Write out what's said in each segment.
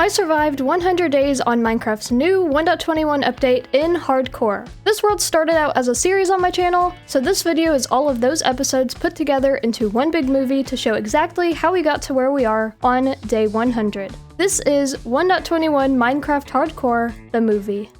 I survived 100 days on Minecraft's new 1.21 update in Hardcore. This world started out as a series on my channel, so this video is all of those episodes put together into one big movie to show exactly how we got to where we are on day 100. This is 1.21 Minecraft Hardcore, the movie.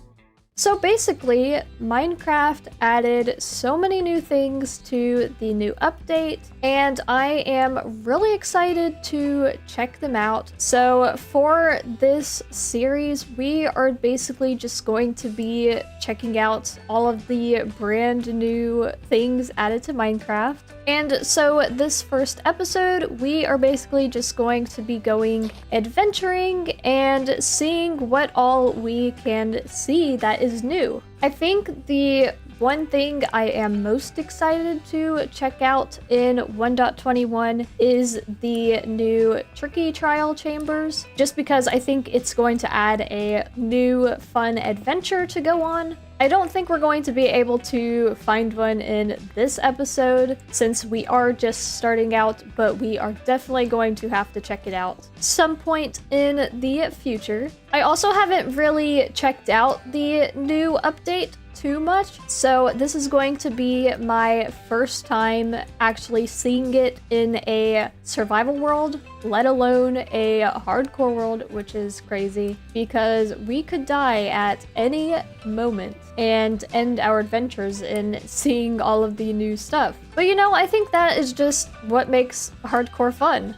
So basically, Minecraft added so many new things to the new update, and I am really excited to check them out. So for this series, we are basically just going to be checking out all of the brand new things added to Minecraft. And so this first episode, we are basically just going to be going adventuring and seeing what all we can see that is new. I think the one thing I am most excited to check out in 1.21 is the new tricky trial chambers, just because I think it's going to add a new fun adventure to go on. I don't think we're going to be able to find one in this episode since we are just starting out, but we are definitely going to have to check it out some point in the future. I also haven't really checked out the new update too much, so this is going to be my first time actually seeing it in a survival world, let alone a hardcore world, which is crazy because we could die at any moment and end our adventures in seeing all of the new stuff. But you know, I think that is just what makes hardcore fun.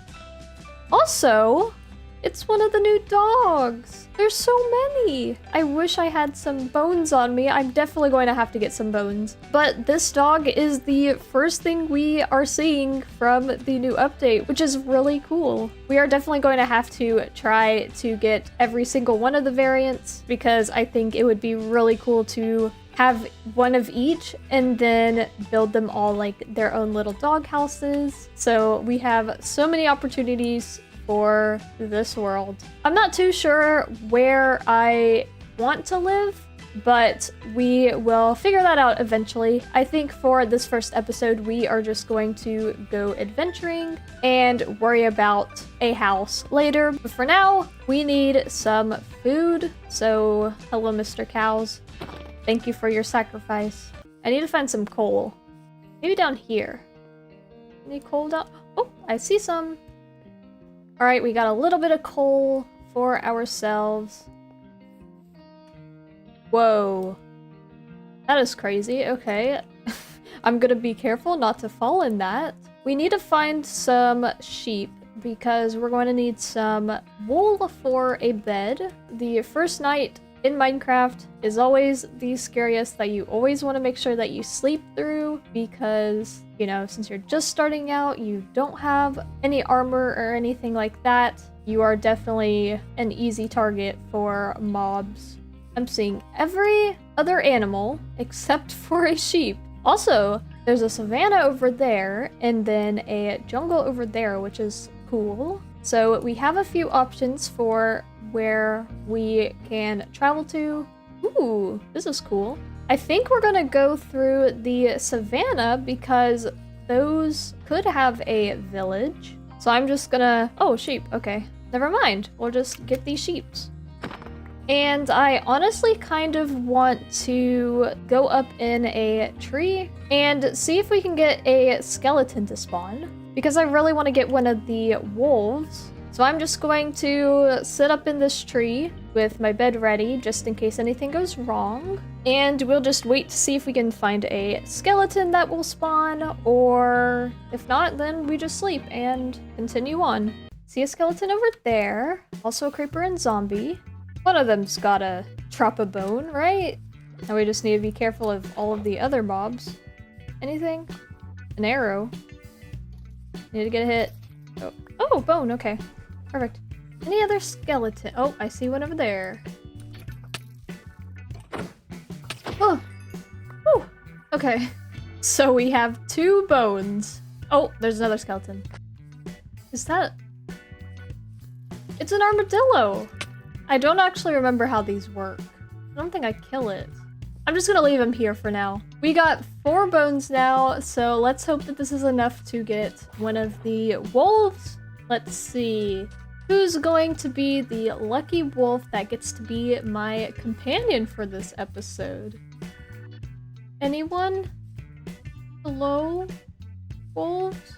Also, it's one of the new dogs. There's so many. I wish I had some bones on me. I'm definitely going to have to get some bones. But this dog is the first thing we are seeing from the new update, which is really cool. We are definitely going to have to try to get every single one of the variants because I think it would be really cool to have one of each and then build them all like their own little dog houses. So we have so many opportunities for this world. I'm not too sure where I want to live, but we will figure that out eventually. I think for this first episode, we are just going to go adventuring and worry about a house later. But for now, we need some food. So, hello, Mr. Cows. Thank you for your sacrifice. I need to find some coal. Maybe down here. Any coal down? Oh, I see some. All right, we got a little bit of coal for ourselves. Whoa. That is crazy. Okay. I'm gonna be careful not to fall in that. We need to find some sheep because we're going to need some wool for a bed. The first night in Minecraft is always the scariest that you always want to make sure that you sleep through because, you know, since you're just starting out, you don't have any armor or anything like that. You are definitely an easy target for mobs. I'm seeing every other animal except for a sheep. Also, there's a savanna over there and then a jungle over there, which is cool. So we have a few options for where we can travel to. Ooh, this is cool. I think we're gonna go through the savannah because those could have a village. So I'm just gonna... Oh, sheep. Okay. Never mind. We'll just get these sheeps. And I honestly kind of want to go up in a tree and see if we can get a skeleton to spawn because I really want to get one of the wolves. So I'm just going to sit up in this tree with my bed ready just in case anything goes wrong. And we'll just wait to see if we can find a skeleton that will spawn, or if not, then we just sleep and continue on. See a skeleton over there. Also a creeper and zombie. One of them's gotta drop a bone, right? And we just need to be careful of all of the other mobs. Anything? An arrow. Need to get a hit. Oh, bone, okay. Perfect. Any other skeleton? Oh, I see one over there. Oh! Whew. Okay. So we have 2 bones. Oh, there's another skeleton. Is that... It's an armadillo! I don't actually remember how these work. I don't think I kill it. I'm just gonna leave him here for now. We got 4 bones now, so let's hope that this is enough to get one of the wolves. Let's see. Who's going to be the lucky wolf that gets to be my companion for this episode? Anyone? Hello? Wolves?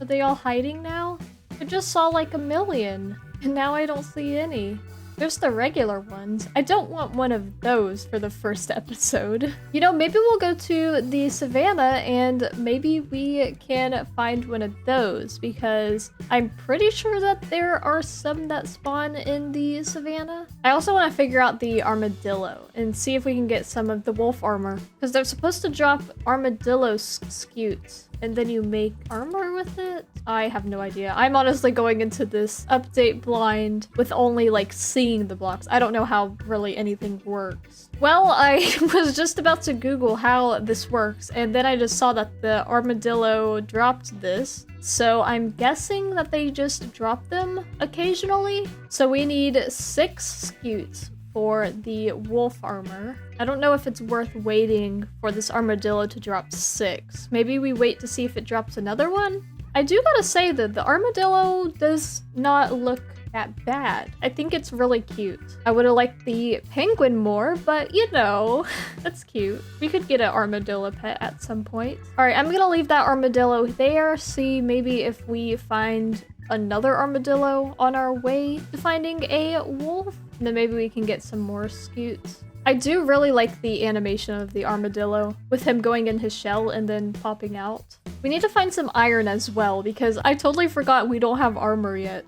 Are they all hiding now? I just saw like a million, and now I don't see any. There's the regular ones. I don't want one of those for the first episode. You know, maybe we'll go to the savannah and maybe we can find one of those, because I'm pretty sure that there are some that spawn in the savannah. I also want to figure out the armadillo and see if we can get some of the wolf armor, because they're supposed to drop armadillo scutes and then you make armor with it? I have no idea. I'm honestly going into this update blind with only like seeing the blocks. I don't know how really anything works. Well, I was just about to Google how this works, and then I just saw that the armadillo dropped this. So I'm guessing that they just drop them occasionally. So we need 6 scutes for the wolf armor. I don't know if it's worth waiting for this armadillo to drop 6. Maybe we wait to see if it drops another one? I do gotta say that the armadillo does not look that bad. I think it's really cute. I would have liked the penguin more, but you know, that's cute. We could get an armadillo pet at some point. All right, I'm gonna leave that armadillo there, see maybe if we find another armadillo on our way to finding a wolf. And then maybe we can get some more scutes. I do really like the animation of the armadillo, with him going in his shell and then popping out. We need to find some iron as well, because I totally forgot we don't have armor yet.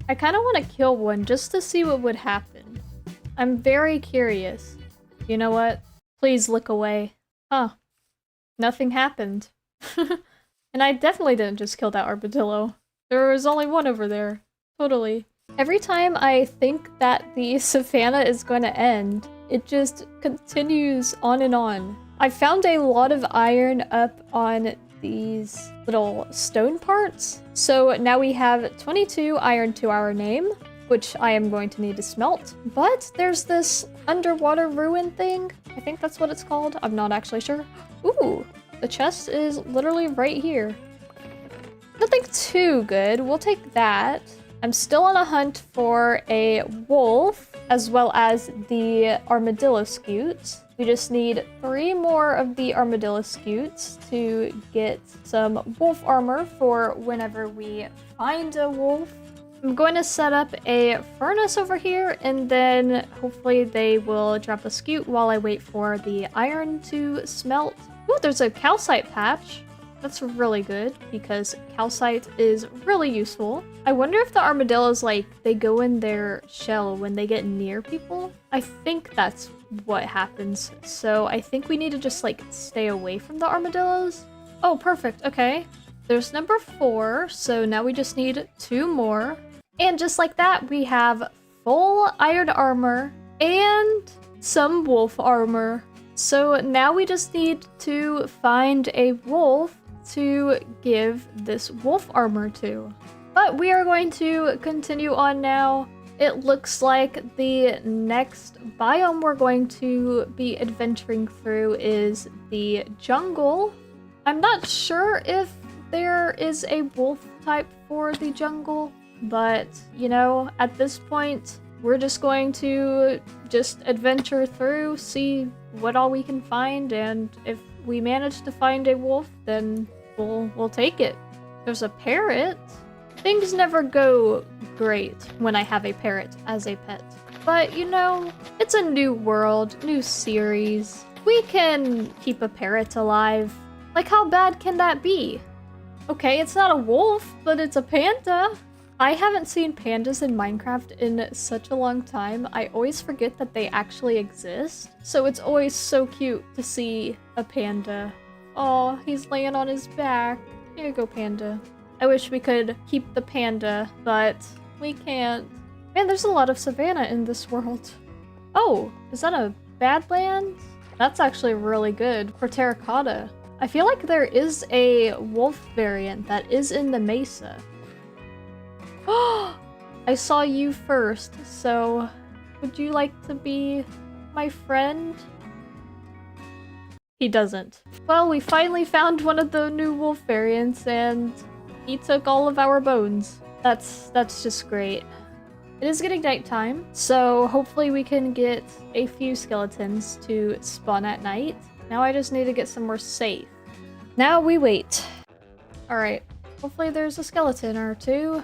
I kind of want to kill one just to see what would happen. I'm very curious. You know what? Please look away. Huh. Nothing happened. And I definitely didn't just kill that armadillo. There was only one over there. Totally. Every time I think that the savannah is going to end, it just continues on and on. I found a lot of iron up on these little stone parts. So now we have 22 iron to our name, which I am going to need to smelt. But there's this underwater ruin thing. I think that's what it's called. I'm not actually sure. Ooh, the chest is literally right here. Nothing too good. We'll take that. I'm still on a hunt for a wolf, as well as the armadillo scutes. We just need 3 more of the armadillo scutes to get some wolf armor for whenever we find a wolf. I'm going to set up a furnace over here, and then hopefully they will drop a scute while I wait for the iron to smelt. Ooh, there's a calcite patch. That's really good, because calcite is really useful. I wonder if the armadillos, like, they go in their shell when they get near people? I think that's what happens. So I think we need to just, like, stay away from the armadillos. Oh, perfect. Okay. There's number 4, so now we just need 2 more. And just like that, we have full iron armor and some wolf armor. So now we just need to find a wolf to give this wolf armor to. But we are going to continue on now. It looks like the next biome we're going to be adventuring through is the jungle. I'm not sure if there is a wolf type for the jungle, but you know, at this point, we're just going to just adventure through, see what all we can find, and if we manage to find a wolf, then we'll take it. There's a parrot. Things never go great when I have a parrot as a pet. But you know, it's a new world, new series. We can keep a parrot alive. Like, how bad can that be? Okay, it's not a wolf, but it's a panda. I haven't seen pandas in Minecraft in such a long time. I always forget that they actually exist. So it's always so cute to see a panda. Oh, he's laying on his back. Here you go, panda. I wish we could keep the panda, but we can't. Man, there's a lot of savanna in this world. Oh, is that a Badlands? That's actually really good for terracotta. I feel like there is a wolf variant that is in the mesa. I saw you first, so would you like to be my friend? He doesn't. Well, we finally found one of the new wolf variants, and he took all of our bones. That's just great. It is getting nighttime, so hopefully we can get a few skeletons to spawn at night. Now I just need to get somewhere safe. Now we wait. Alright, hopefully there's a skeleton or two.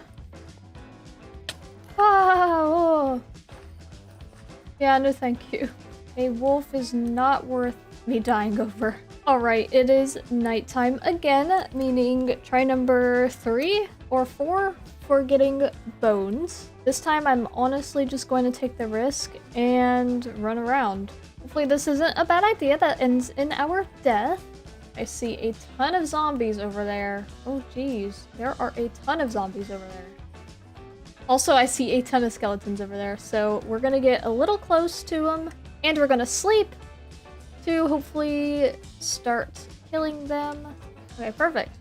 Ah, oh. Yeah, no thank you. A wolf is not worth me dying over. Alright, it is nighttime again, meaning try number 3 or 4 for getting bones. This time I'm honestly just going to take the risk and run around. Hopefully this isn't a bad idea that ends in our death. I see a ton of zombies over there. Oh geez, there are a ton of zombies over there. Also, I see a ton of skeletons over there, so we're gonna get a little close to them, and we're gonna sleep to hopefully start killing them. Okay, perfect.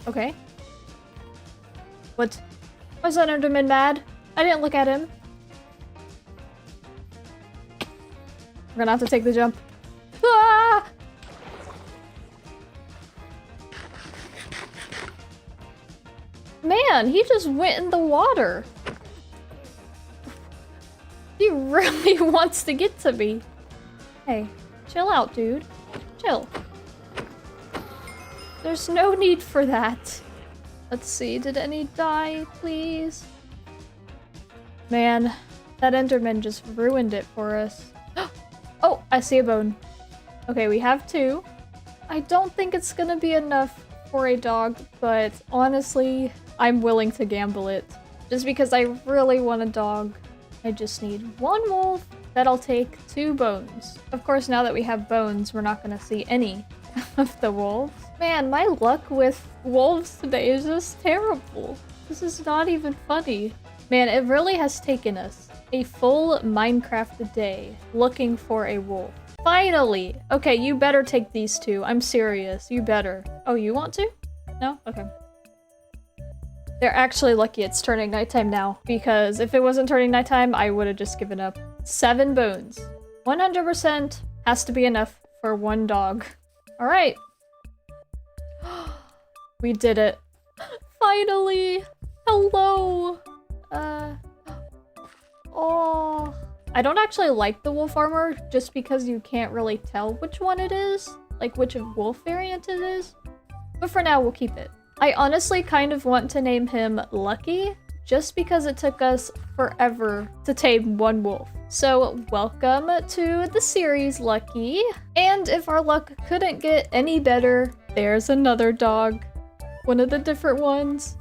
Okay. What? Why is that Enderman mad? I didn't look at him. We're gonna have to take the jump. Ah! Man, he just went in the water. He really wants to get to me. Hey, chill out, dude. Chill. There's no need for that. Let's see, did any die, please? Man, that Enderman just ruined it for us. Oh, I see a bone. Okay, we have 2. I don't think it's gonna be enough for a dog, but honestly, I'm willing to gamble it. Just because I really want a dog. I just need 1 wolf. That'll take 2 bones. Of course, now that we have bones, we're not gonna see any of the wolves. Man, my luck with wolves today is just terrible. This is not even funny. Man, it really has taken us a full Minecraft day looking for a wolf. Finally! Okay, you better take these 2. I'm serious. You better. Oh, you want to? No? Okay. They're actually lucky it's turning nighttime now, because if it wasn't turning nighttime, I would have just given up. 7 bones. 100% has to be enough for 1 dog. Alright. We did it. Finally! Hello! Oh. I don't actually like the wolf armor, just because you can't really tell which one it is. Like, which wolf variant it is. But for now, we'll keep it. I honestly kind of want to name him Lucky, just because it took us forever to tame 1 wolf. So welcome to the series, Lucky. And if our luck couldn't get any better, there's another dog. One of the different ones.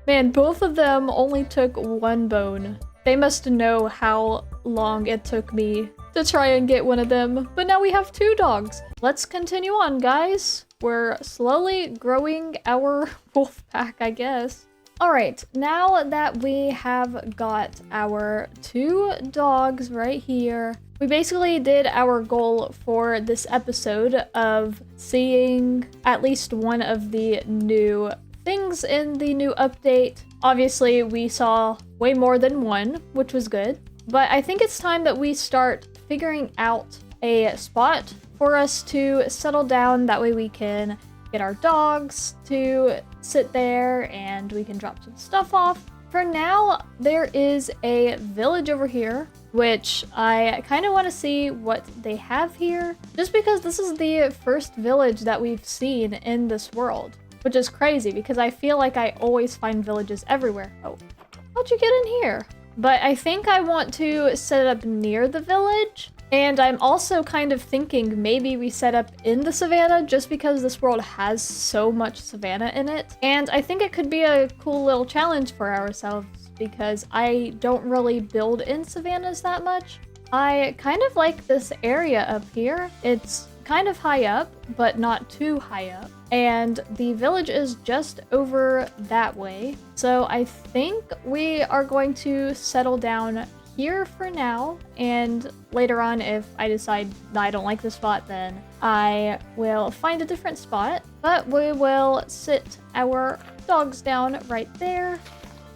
Man, both of them only took 1 bone. They must know how long it took me to try and get one of them. But now we have 2 dogs. Let's continue on, guys. We're slowly growing our wolf pack, I guess. Alright, now that we have got our 2 dogs right here, we basically did our goal for this episode of seeing at least one of the new things in the new update. Obviously, we saw way more than 1, which was good. But I think it's time that we start figuring out a spot for us to settle down. That way we can get our dogs to sit there and we can drop some stuff off. For now, there is a village over here, which I kind of want to see what they have here, just because this is the first village that we've seen in this world, which is crazy because I feel like I always find villages everywhere. Oh, how'd you get in here? But I think I want to set up near the village. And I'm also kind of thinking maybe we set up in the savannah just because this world has so much savannah in it. And I think it could be a cool little challenge for ourselves because I don't really build in savannas that much. I kind of like this area up here. It's kind of high up, but not too high up. And the village is just over that way. So I think we are going to settle down here for now, and later on if I decide I don't like the spot, then I will find a different spot. But we will sit our dogs down right there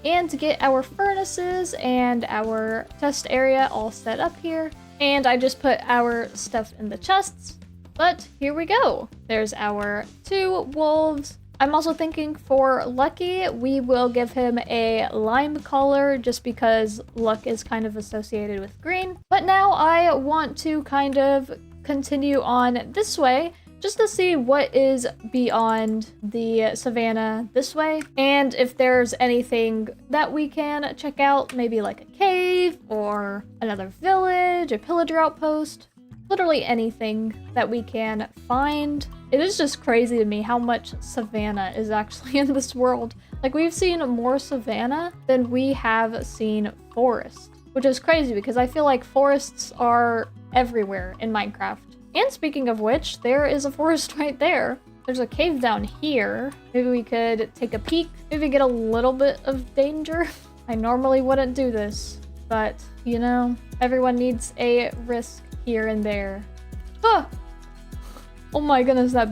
and get our furnaces and our chest area all set up here. And I just put our stuff in the chests. But here we go. There's our 2 wolves. I'm also thinking for Lucky, we will give him a lime color just because luck is kind of associated with green. But now I want to kind of continue on this way just to see what is beyond the savannah this way, and if there's anything that we can check out, maybe like a cave or another village, a pillager outpost, literally anything that we can find. It is just crazy to me how much savannah is actually in this world. Like, we've seen more savannah than we have seen forest, which is crazy because I feel like forests are everywhere in Minecraft. And speaking of which, there is a forest right there. There's a cave down here. Maybe we could take a peek. Maybe get a little bit of danger. I normally wouldn't do this, but you know, everyone needs a risk here and there. Ah! Oh my goodness, that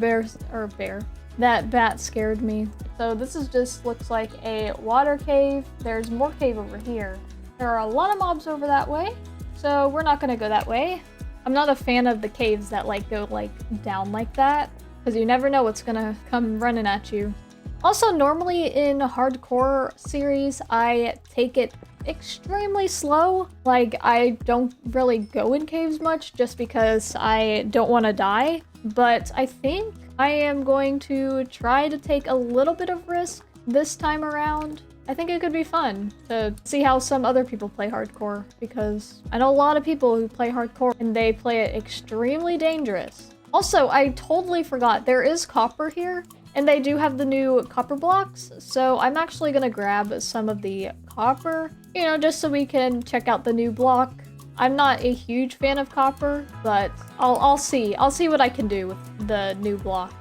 that bat scared me. So this is just looks like a water cave. There's more cave over here. There are a lot of mobs over that way, so we're not gonna go that way. I'm not a fan of the caves that like go like down like that, because you never know what's gonna come running at you. Also, normally in hardcore series, I take it extremely slow. Like, I don't really go in caves much just because I don't want to die. But I think I am going to try to take a little bit of risk this time around. I think it could be fun to see how some other people play hardcore, because I know a lot of people who play hardcore and they play it extremely dangerous. Also, I totally forgot, there is copper here, and they do have the new copper blocks, so I'm actually gonna grab some of the copper, you know, just so we can check out the new block. I'm not a huge fan of copper, but I'll see what I can do with the new blocks.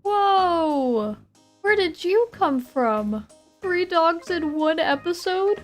Whoa! Where did you come from? 3 dogs in 1 episode?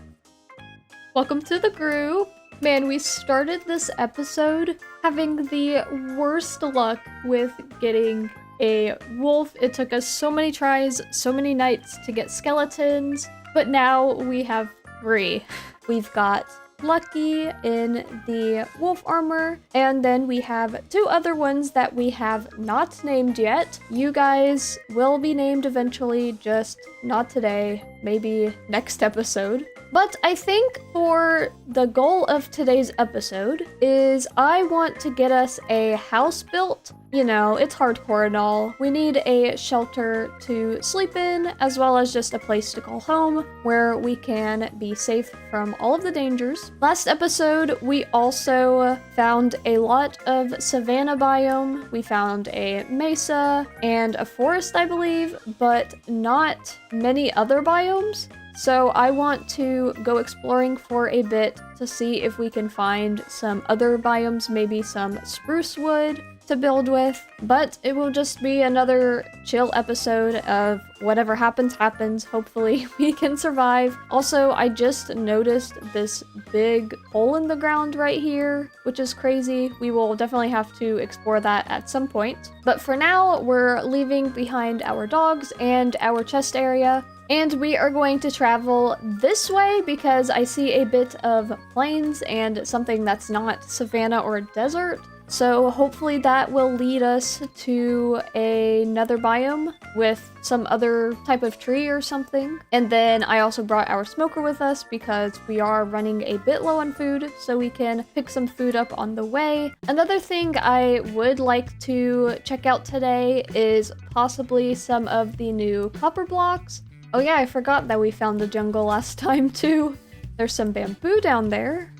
Welcome to the group. Man, we started this episode having the worst luck with getting a wolf. It took us so many tries, so many nights to get skeletons, but now we have 3. We've got Lucky in the wolf armor, and then we have 2 other ones that we have not named yet. You guys will be named eventually, just not today, maybe next episode. But I think for the goal of today's episode is I want to get us a house built. You know, it's hardcore and all. We need a shelter to sleep in, as well as just a place to call home where we can be safe from all of the dangers. Last episode, we also found a lot of savanna biome. We found a mesa and a forest, I believe, but not many other biomes. So I want to go exploring for a bit to see if we can find some other biomes, maybe some spruce wood to build with, but it will just be another chill episode of whatever happens, happens. Hopefully we can survive. Also, I just noticed this big hole in the ground right here, which is crazy. We will definitely have to explore that at some point. But for now, we're leaving behind our dogs and our chest area, and we are going to travel this way because I see a bit of plains and something that's not savanna or desert. So hopefully that will lead us to another biome with some other type of tree or something. And then I also brought our smoker with us because we are running a bit low on food, so we can pick some food up on the way. Another thing I would like to check out today is possibly some of the new copper blocks. Oh yeah, I forgot that we found the jungle last time too. There's some bamboo down there.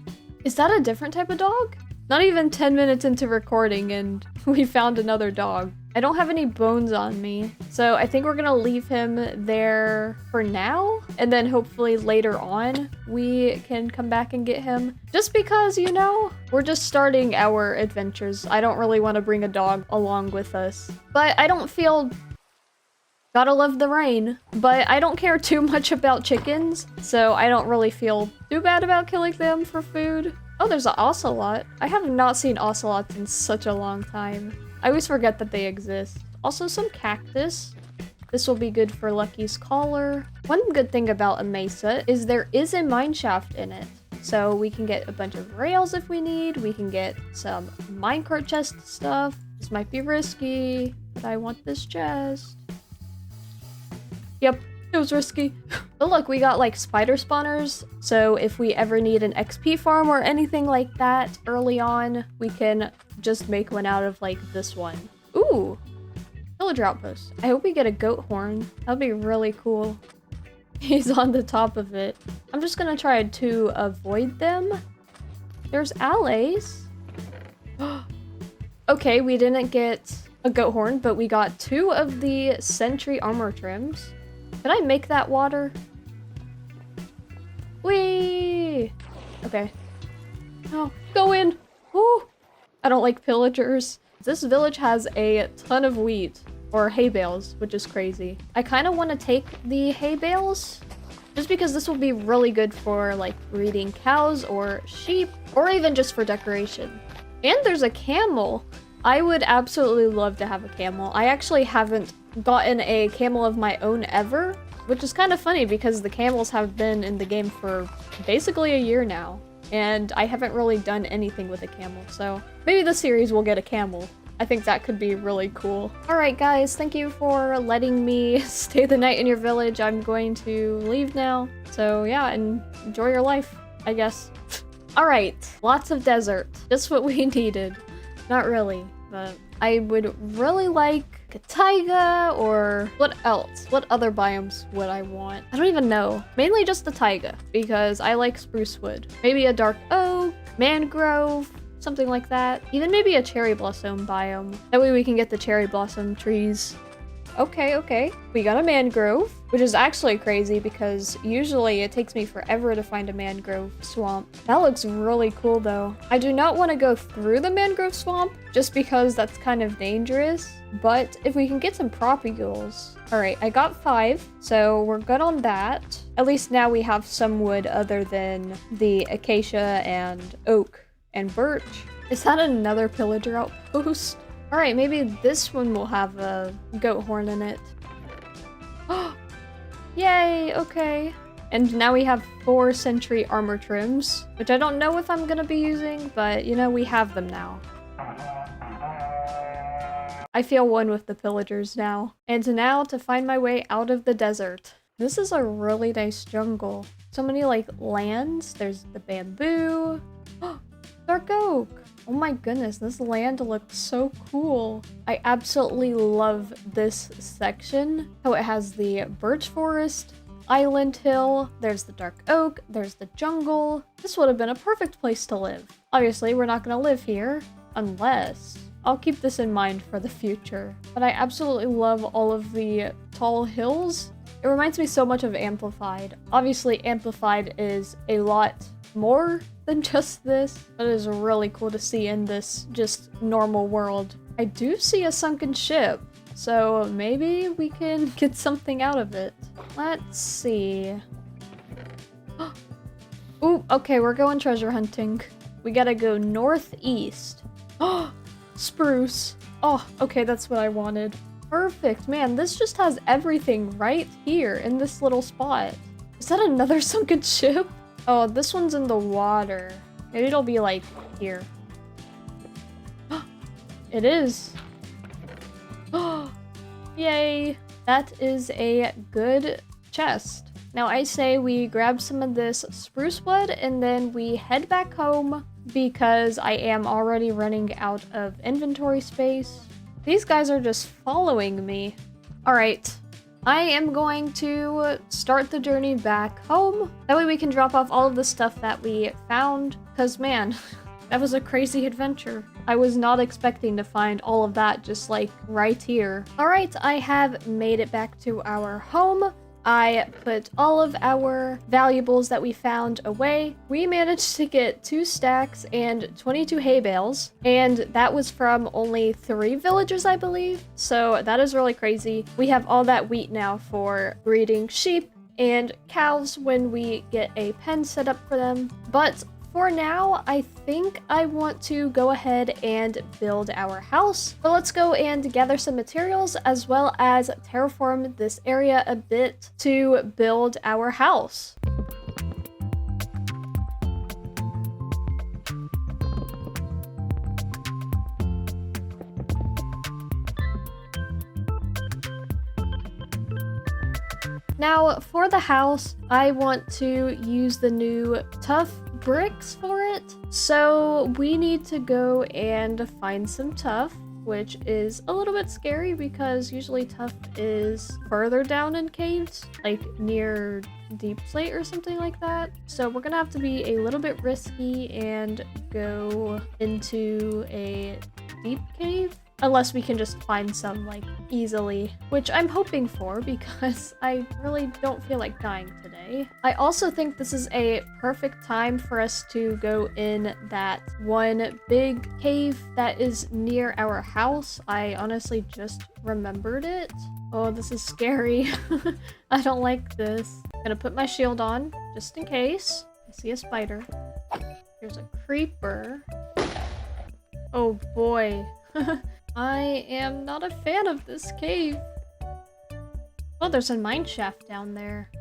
Is that a different type of dog? Not even 10 minutes into recording and we found another dog. I don't have any bones on me, so I think we're gonna leave him there for now, and then hopefully later on we can come back and get him. Just because, you know, we're just starting our adventures. I don't really want to bring a dog along with us. But I don't feel... Gotta love the rain. But I don't care too much about chickens, so I don't really feel too bad about killing them for food. Oh, there's an ocelot. I have not seen ocelots in such a long time. I always forget that they exist. Also, some cactus. This will be good for Lucky's collar. One good thing about a mesa is there is a mine shaft in it. So we can get a bunch of rails if we need. We can get some minecart chest stuff. This might be risky, but I want this chest. Yep, it was risky. But look, we got like spider spawners, so if we ever need an XP farm or anything like that early on, we can just make one out of like this one. Ooh, villager outpost. I hope we get a goat horn. That'd be really cool. He's on the top of it. I'm just gonna try to avoid them. There's allays. Okay, we didn't get a goat horn, but we got 2 of the sentry armor trims. Can I make that water? Whee! Okay. Oh, go in! Woo! I don't like pillagers. This village has a ton of wheat, or hay bales, which is crazy. I kind of want to take the hay bales, just because this will be really good for like breeding cows or sheep, or even just for decoration. And there's a camel. I would absolutely love to have a camel. I actually haven't gotten a camel of my own ever, which is kind of funny because the camels have been in the game for basically a year now, and I haven't really done anything with a camel, so maybe this series will get a camel. I think that could be really cool. Alright guys, thank you for letting me stay the night in your village. I'm going to leave now, so yeah, and enjoy your life, I guess. Alright, lots of desert. Just what we needed. Not really, but I would really like a taiga, or what else? What other biomes would I want? I don't even know. Mainly just the taiga, because I like spruce wood. Maybe a dark oak, mangrove, something like that. Even maybe a cherry blossom biome. That way we can get the cherry blossom trees. Okay. We got a mangrove, which is actually crazy because usually it takes me forever to find a mangrove swamp. That looks really cool though. I do not want to go through the mangrove swamp just because that's kind of dangerous, but if we can get some propagules. Alright, I got 5, so we're good on that. At least now we have some wood other than the acacia and oak and birch. Is that another pillager outpost? Alright, maybe this one will have a goat horn in it. Yay, okay. And now we have 4 sentry armor trims, which I don't know if I'm gonna be using, but you know, we have them now. I feel one with the pillagers now. And now to find my way out of the desert. This is a really nice jungle. So many like lands. There's the bamboo. Dark oak. Oh my goodness, this land looks so cool. I absolutely love this section. How it has the birch forest, island hill, there's the dark oak, there's the jungle. This would have been a perfect place to live. Obviously, we're not gonna live here unless... I'll keep this in mind for the future. But I absolutely love all of the tall hills. It reminds me so much of Amplified. Obviously, Amplified is a lot more than just this, but it is really cool to see in this just normal world. I do see a sunken ship, so maybe we can get something out of it. Let's see. Ooh, okay, we're going treasure hunting. We gotta go northeast. Oh, spruce. Oh, okay, that's what I wanted. Perfect, man, this just has everything right here in this little spot. Is that another sunken ship? Oh, this one's in the water. Maybe it'll be like here. It is. Yay. That is a good chest. Now I say we grab some of this spruce wood and then we head back home because I am already running out of inventory space. These guys are just following me. All right. I am going to start the journey back home. That way we can drop off all of the stuff that we found. Because man, that was a crazy adventure. I was not expecting to find all of that just like right here. Alright, I have made it back to our home. I put all of our valuables that we found away. We managed to get 2 stacks and 22 hay bales, and that was from only 3 villagers, I believe. So that is really crazy. We have all that wheat now for breeding sheep and cows when we get a pen set up for them. But for now, I think I want to go ahead and build our house. But let's go and gather some materials as well as terraform this area a bit to build our house. Now, for the house, I want to use the new tough bricks for it. So we need to go and find some tuff, which is a little bit scary because usually tuff is further down in caves, like near deep slate or something like that. So we're gonna have to be a little bit risky and go into a deep cave. Unless we can just find some, like, easily, which I'm hoping for because I really don't feel like dying today. I also think this is a perfect time for us to go in that one big cave that is near our house. I honestly just remembered it. Oh, this is scary. I don't like this. I'm gonna put my shield on, just in case. I see a spider. There's a creeper. Oh boy. I am not a fan of this cave. Oh, there's a mine shaft down there.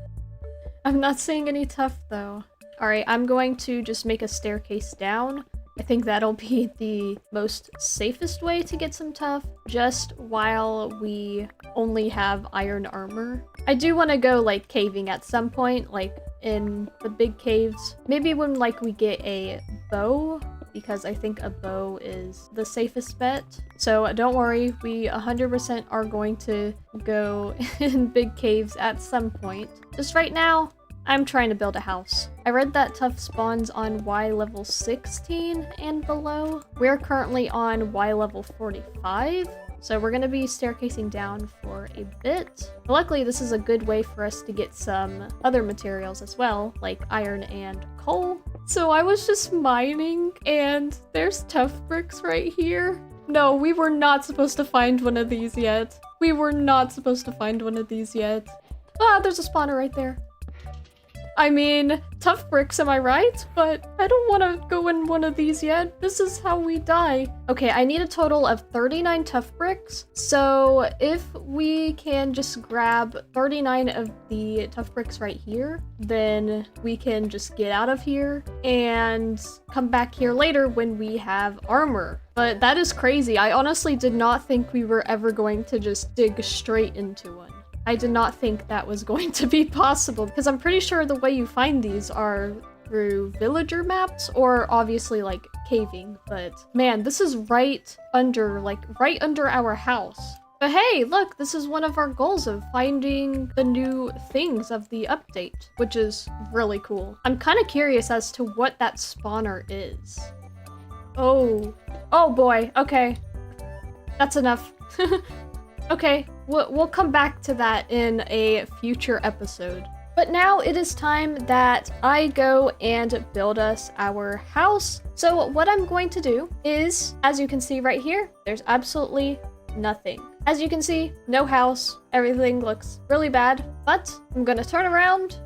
I'm not seeing any tuff though. Alright, I'm going to just make a staircase down. I think that'll be the most safest way to get some tuff, just while we only have iron armor. I do want to go like caving at some point, like in the big caves. Maybe when like we get a bow, because I think a bow is the safest bet. So don't worry, we 100% are going to go in big caves at some point. Just right now, I'm trying to build a house. I read that tuff spawns on Y level 16 and below. We're currently on Y level 45. So we're gonna be staircasing down for a bit. But luckily, this is a good way for us to get some other materials as well, like iron and coal. So I was just mining, and there's tuff bricks right here. No, we were not supposed to find one of these yet. We were not supposed to find one of these yet. Ah, there's a spawner right there. I mean, tough bricks, am I right? But I don't want to go in one of these yet. This is how we die. Okay, I need a total of 39 tough bricks. So if we can just grab 39 of the tough bricks right here, then we can just get out of here and come back here later when we have armor. But that is crazy. I honestly did not think we were ever going to just dig straight into one. I did not think that was going to be possible, because I'm pretty sure the way you find these are through villager maps or obviously like caving, but man, this is right under our house. But hey, look, this is one of our goals of finding the new things of the update, which is really cool. I'm kind of curious as to what that spawner is. Oh boy, okay. That's enough. Okay, we'll come back to that in a future episode. But now it is time that I go and build us our house. So what I'm going to do is, as you can see right here, there's absolutely nothing. As you can see, no house, everything looks really bad, but I'm gonna turn around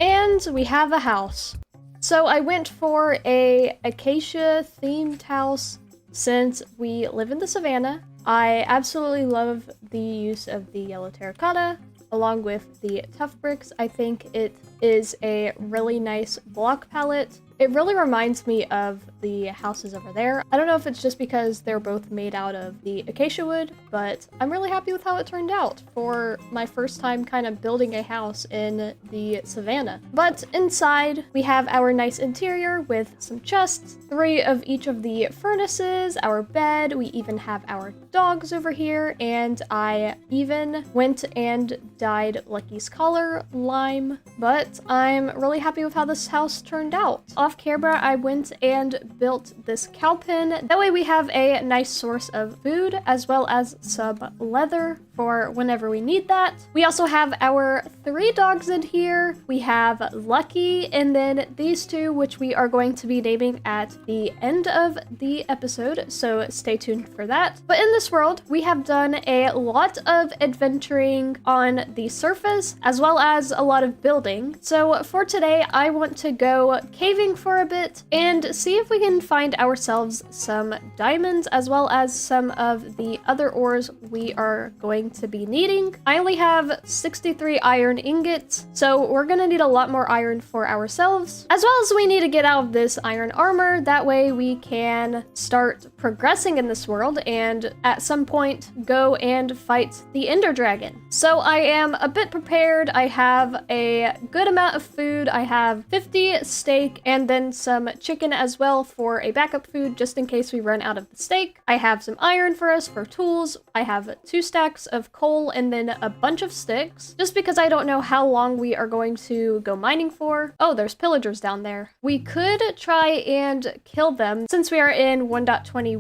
and we have a house. So I went for a acacia themed house since we live in the savannah. I absolutely love the use of the yellow terracotta along with the tough bricks. I think it is a really nice block palette. It really reminds me of the houses over there. I don't know if it's just because they're both made out of the acacia wood, but I'm really happy with how it turned out for my first time kind of building a house in the savannah. But inside, we have our nice interior with some chests, 3 of each of the furnaces, our bed, we even have our dogs over here, and I even went and dyed Lucky's color lime, but I'm really happy with how this house turned out. Off camera, I went and built this cow pen. That way we have a nice source of food as well as some leather for whenever we need that. We also have our 3 dogs in here. We have Lucky and then these 2, which we are going to be naming at the end of the episode, so stay tuned for that. But in this world, we have done a lot of adventuring on the surface as well as a lot of building. So for today, I want to go caving for a bit and see if we can find ourselves some diamonds as well as some of the other ores we are going to be needing. I only have 63 iron ingots, so we're gonna need a lot more iron for ourselves, as well as we need to get out of this iron armor. That way we can start progressing in this world and at some point go and fight the Ender Dragon. So I am a bit prepared. I have a good amount of food. I have 50 steak and then some chicken as well for a backup food just in case we run out of the steak. I have some iron for us for tools. I have 2 stacks of coal and then a bunch of sticks just because I don't know how long we are going to go mining for. Oh, there's pillagers down there. We could try and kill them. Since we are in 1.21,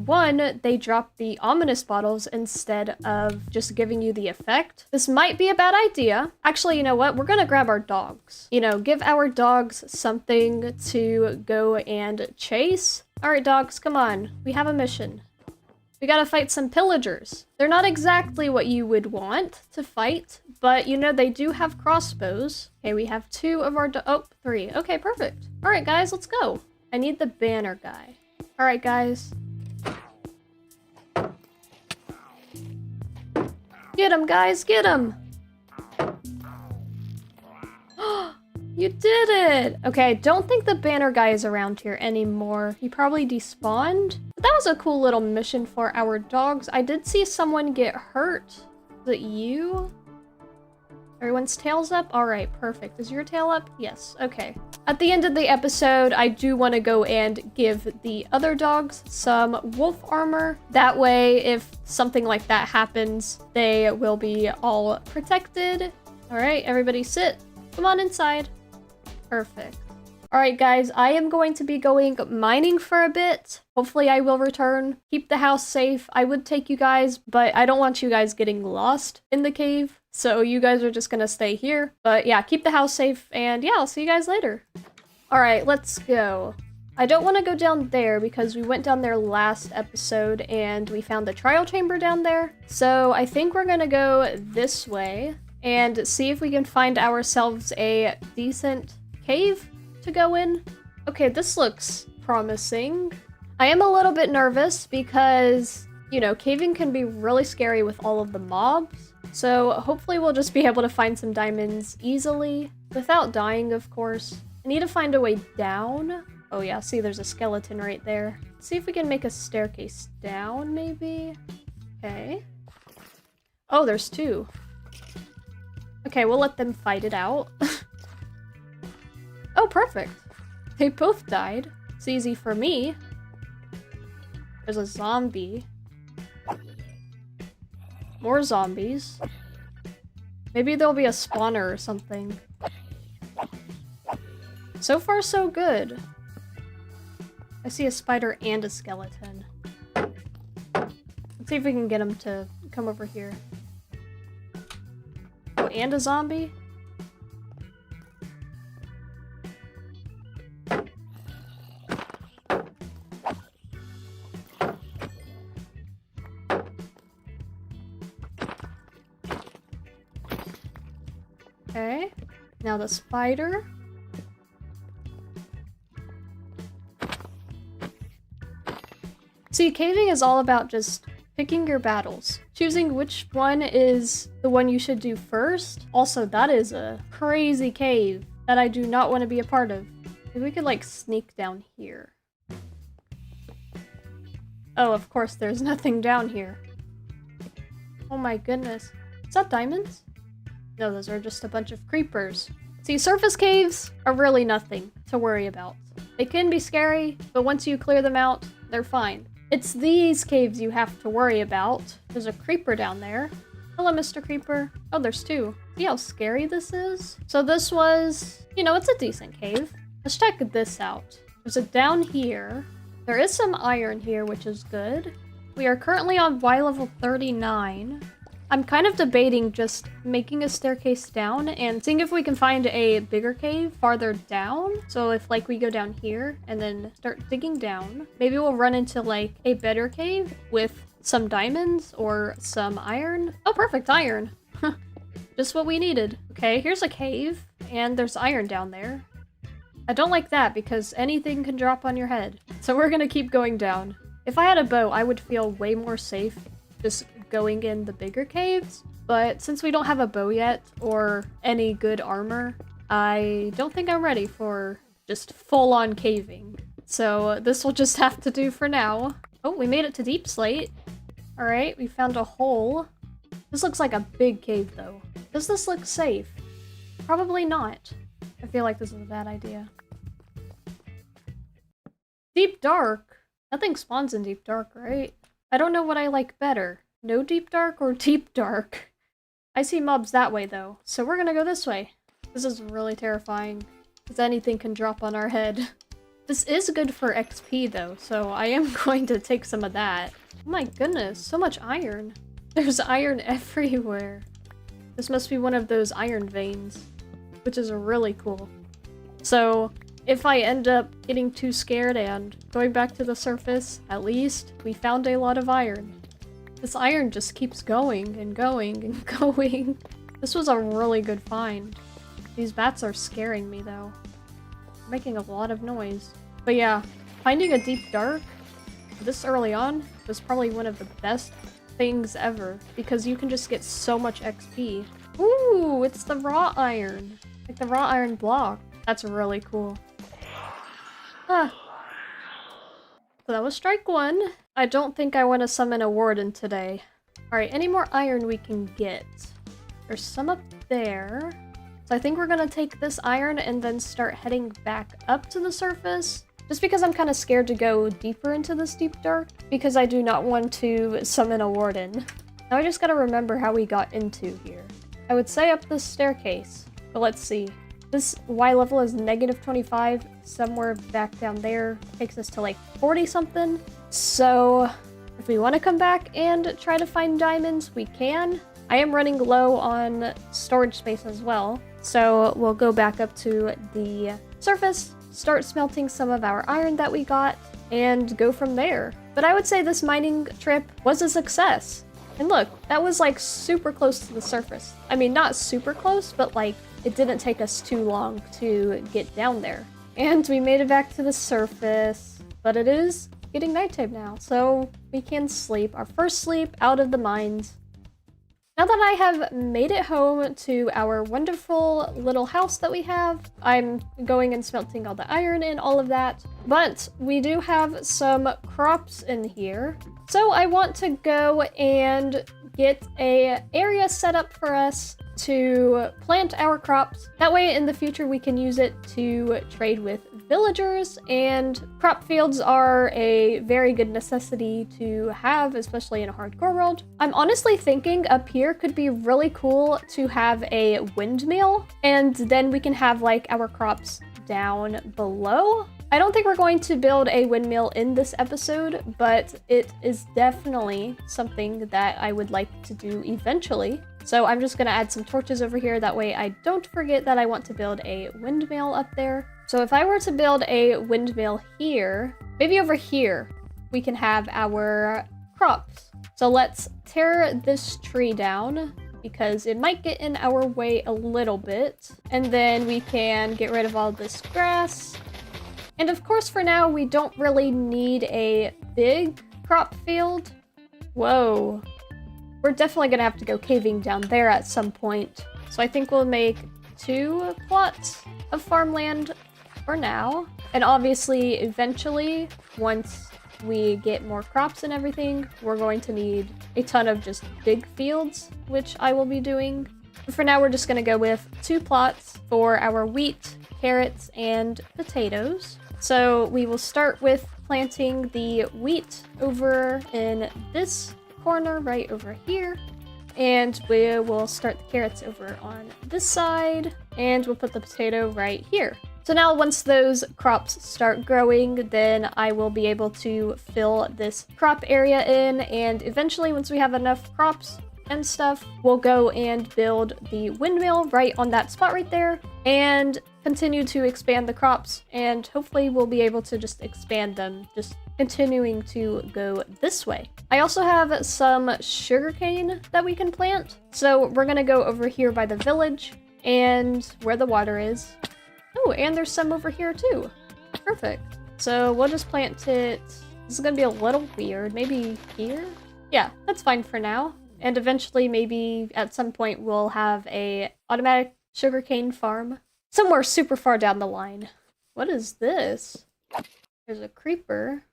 they drop the ominous bottles instead of just giving you the effect. This might be a bad idea. Actually, you know what? We're gonna grab our dogs. You know, give our dogs something to go and chase. All right, dogs, come on. We have a mission. We gotta fight some pillagers. They're not exactly what you would want to fight, but you know, they do have crossbows. Okay, we have 2 of our oh, 3. Okay, perfect. All right, guys, let's go. I need the banner guy. All right, guys. Get him, guys, get him. You did it! Okay, I don't think the banner guy is around here anymore. He probably despawned. But that was a cool little mission for our dogs. I did see someone get hurt. Is it you? Everyone's tail's up? Alright, perfect. Is your tail up? Yes, okay. At the end of the episode, I do want to go and give the other dogs some wolf armor. That way, if something like that happens, they will be all protected. Alright, everybody sit. Come on inside. Perfect. Alright guys, I am going to be going mining for a bit. Hopefully I will return. Keep the house safe. I would take you guys, but I don't want you guys getting lost in the cave. So you guys are just gonna stay here. But yeah, keep the house safe, and yeah, I'll see you guys later. Alright, let's go. I don't want to go down there because we went down there last episode and we found the trial chamber down there. So I think we're gonna go this way and see if we can find ourselves a decent cave to go in. Okay, this looks promising. I am a little bit nervous because, you know, caving can be really scary with all of the mobs. So hopefully we'll just be able to find some diamonds easily without dying, of course. I need to find a way down. Oh yeah, see there's a skeleton right there. Let's see if we can make a staircase down, maybe. Okay. Oh, there's 2. Okay, we'll let them fight it out. Oh, perfect. They both died. It's easy for me. There's a zombie. More zombies. Maybe there'll be a spawner or something. So far, so good. I see a spider and a skeleton. Let's see if we can get him to come over here. Oh, and a zombie? Okay, now the spider. See, caving is all about just picking your battles. Choosing which one is the one you should do first. Also, that is a crazy cave that I do not want to be a part of. Maybe we could, like, sneak down here. Oh, of course, there's nothing down here. Oh my goodness. Is that diamonds? No, those are just a bunch of creepers. See, surface caves are really nothing to worry about. They can be scary, but once you clear them out, they're fine. It's these caves you have to worry about. There's a creeper down there. Hello, Mr. Creeper. Oh, there's 2. See how scary this is? So this was, you know, it's a decent cave. Let's check this out. There's a down here. There is some iron here, which is good. We are currently on Y level 39. I'm kind of debating just making a staircase down and seeing if we can find a bigger cave farther down. So if like we go down here and then start digging down, maybe we'll run into like a better cave with some diamonds or some iron. Oh, perfect, iron. Just what we needed. Okay, here's a cave and there's iron down there. I don't like that because anything can drop on your head. So we're gonna keep going down. If I had a bow, I would feel way more safe just going in the bigger caves, but since we don't have a bow yet or any good armor, I don't think I'm ready for just full-on caving. So this will just have to do for now. Oh, we made it to Deep Slate. Alright, we found a hole. This looks like a big cave, though. Does this look safe? Probably not. I feel like this is a bad idea. Deep Dark? Nothing spawns in Deep Dark, right? I don't know what I like better. No Deep Dark or Deep Dark? I see mobs that way, though, so we're gonna go this way. This is really terrifying, because anything can drop on our head. This is good for XP, though, so I am going to take some of that. Oh my goodness, so much iron. There's iron everywhere. This must be one of those iron veins, which is really cool. So, if I end up getting too scared and going back to the surface, at least we found a lot of iron. This iron just keeps going and going and going. This was a really good find. These bats are scaring me, though. They're making a lot of noise. But yeah, finding a Deep Dark this early on was probably one of the best things ever, because you can just get so much XP. Ooh, it's the raw iron. Like the raw iron block. That's really cool. Ah. So that was strike one. I don't think I want to summon a warden today. Alright, any more iron we can get? There's some up there. So I think we're gonna take this iron and then start heading back up to the surface. Just because I'm kind of scared to go deeper into this Deep Dark, because I do not want to summon a warden. Now I just gotta remember how we got into here. I would say up this staircase, but let's see. This Y level is -25, somewhere back down there takes us to like 40 something. So if we want to come back and try to find diamonds, we can. I am running low on storage space as well, so we'll go back up to the surface, start smelting some of our iron that we got, and go from there. But I would say this mining trip was a success. And look, that was like super close to the surface. I mean, not super close, but like it didn't take us too long to get down there. And we made it back to the surface, but it is getting nighttime now, so we can sleep. Our first sleep out of the mines. Now that I have made it home to our wonderful little house that we have, I'm going and smelting all the iron and all of that, but we do have some crops in here. So I want to go and get a area set up for us to plant our crops. That way in the future we can use it to trade with villagers, and crop fields are a very good necessity to have, especially in a hardcore world. I'm honestly thinking up here could be really cool to have a windmill, and then we can have like our crops down below. I don't think we're going to build a windmill in this episode, but it is definitely something that I would like to do eventually. So I'm just gonna add some torches over here, that way I don't forget that I want to build a windmill up there. So if I were to build a windmill here, maybe over here, we can have our crops. So let's tear this tree down, because it might get in our way a little bit. And then we can get rid of all this grass. And of course, for now, we don't really need a big crop field. Whoa. We're definitely gonna have to go caving down there at some point. So I think we'll make 2 plots of farmland for now. And obviously, eventually, once we get more crops and everything, we're going to need a ton of just big fields, which I will be doing. But for now, we're just gonna go with 2 plots for our wheat, carrots, and potatoes. So we will start with planting the wheat over in this corner right over here, and we will start the carrots over on this side, and we'll put the potato right here. So now once those crops start growing, then I will be able to fill this crop area in, and eventually once we have enough crops and stuff, we'll go and build the windmill right on that spot right there, and continue to expand the crops, and hopefully we'll be able to just expand them, just continuing to go this way. I also have some sugarcane that we can plant, so we're gonna go over here by the village and where the water is. Oh, and there's some over here too. Perfect. So we'll just plant it. This is gonna be a little weird. Maybe here? Yeah, that's fine for now. And eventually, maybe at some point, we'll have a automatic sugarcane farm somewhere super far down the line. What is this? There's a creeper.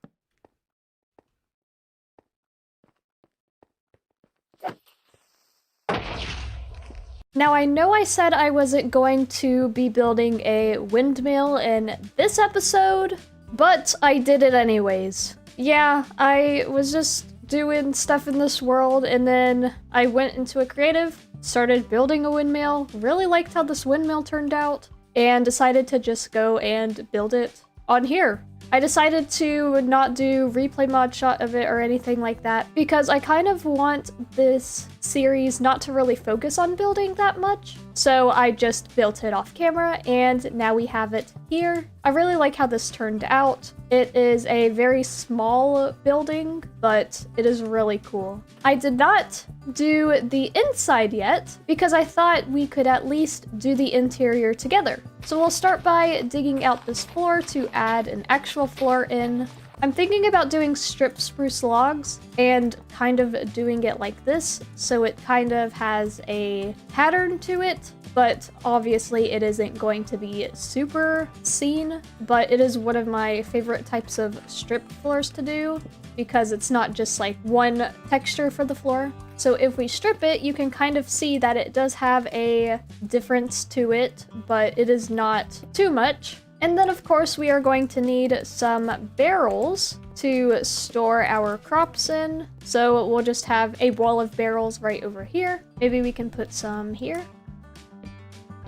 Now I know I said I wasn't going to be building a windmill in this episode, but I did it anyways. Yeah, I was just doing stuff in this world, and then I went into a creative, started building a windmill, really liked how this windmill turned out, and decided to just go and build it on here. I decided to not do replay mod shot of it or anything like that because I kind of want this series not to really focus on building that much. So I just built it off camera and now we have it here. I really like how this turned out. It is a very small building, but it is really cool. I did not do the inside yet because I thought we could at least do the interior together. So we'll start by digging out this floor to add an actual floor in. I'm thinking about doing strip spruce logs and kind of doing it like this, so it kind of has a pattern to it, but obviously it isn't going to be super seen, but it is one of my favorite types of strip floors to do because it's not just like one texture for the floor. So if we strip it, you can kind of see that it does have a difference to it, but it is not too much. And then of course we are going to need some barrels to store our crops in. So we'll just have a wall of barrels right over here. Maybe we can put some here.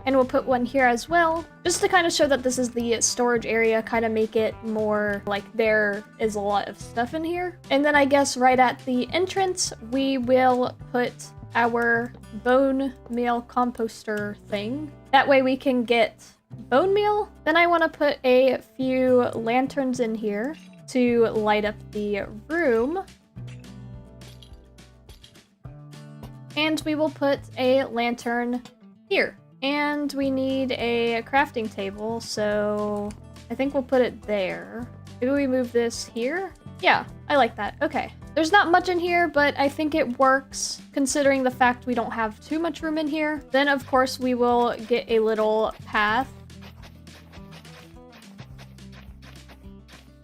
And we'll put one here as well, just to kind of show that this is the storage area, kind of make it more like there is a lot of stuff in here. And then I guess right at the entrance, we will put our bone meal composter thing. That way we can get bone meal. Then I want to put a few lanterns in here to light up the room. And we will put a lantern here. And we need a crafting table, so I think we'll put it there. Maybe we move this here? Yeah, I like that. Okay. There's not much in here, but I think it works considering the fact we don't have too much room in here. Then, of course, we will get a little path.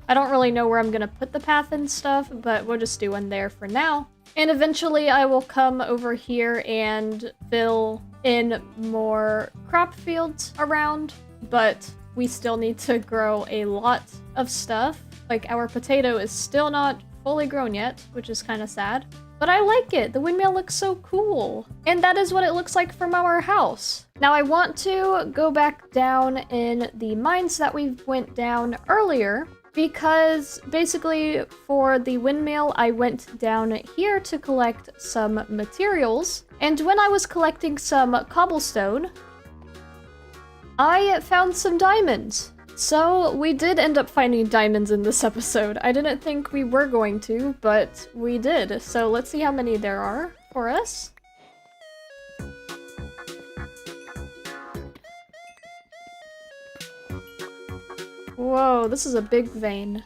I don't really know where I'm gonna put the path and stuff, but we'll just do one there for now. And eventually I will come over here and fill in more crop fields around, but we still need to grow a lot of stuff. Like our potato is still not fully grown yet, which is kind of sad. But I like it. The windmill looks so cool. And that is what it looks like from our house. Now I want to go back down in the mines that we went down earlier, because basically for the windmill, I went down here to collect some materials. And when I was collecting some cobblestone, I found some diamonds. So we did end up finding diamonds in this episode. I didn't think we were going to, but we did. So let's see how many there are for us. Whoa, this is a big vein.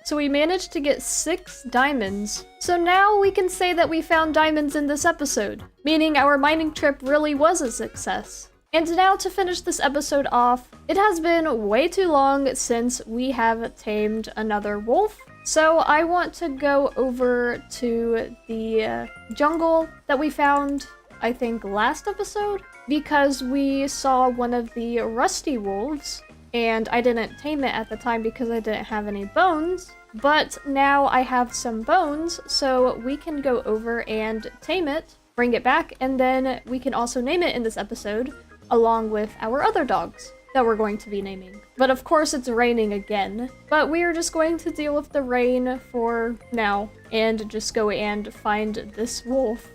So we managed to get 6 diamonds. So now we can say that we found diamonds in this episode, meaning our mining trip really was a success. And now to finish this episode off, it has been way too long since we have tamed another wolf. So I want to go over to the jungle that we found, I think, last episode, because we saw one of the rusty wolves, and I didn't tame it at the time because I didn't have any bones. But now I have some bones, so we can go over and tame it, bring it back, and then we can also name it in this episode, along with our other dogs that we're going to be naming. But of course it's raining again, but we are just going to deal with the rain for now, and just go and find this wolf.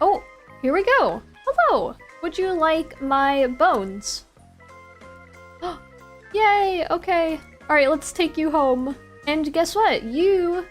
Oh, here we go! Hello! Would you like my bones? Yay! Okay. Alright, let's take you home. And guess what? You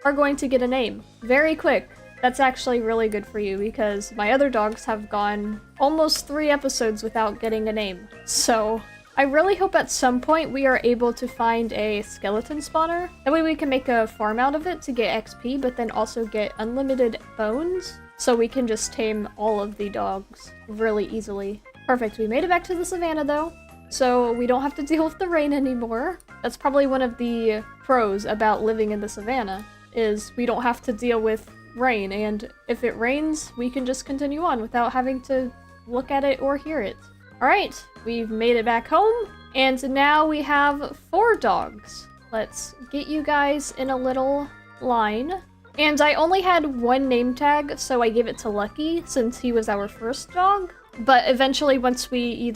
are going to get a name. Very quick. That's actually really good for you because my other dogs have gone almost 3 episodes without getting a name. So I really hope at some point we are able to find a skeleton spawner. That way we can make a farm out of it to get XP, but then also get unlimited bones. So we can just tame all of the dogs really easily. Perfect. We made it back to the savannah though, so we don't have to deal with the rain anymore. That's probably one of the pros about living in the savannah, is we don't have to deal with rain, and if it rains, we can just continue on without having to look at it or hear it. Alright, we've made it back home, and now we have 4 dogs. Let's get you guys in a little line. And I only had 1 name tag, so I gave it to Lucky since he was our first dog. But eventually, once we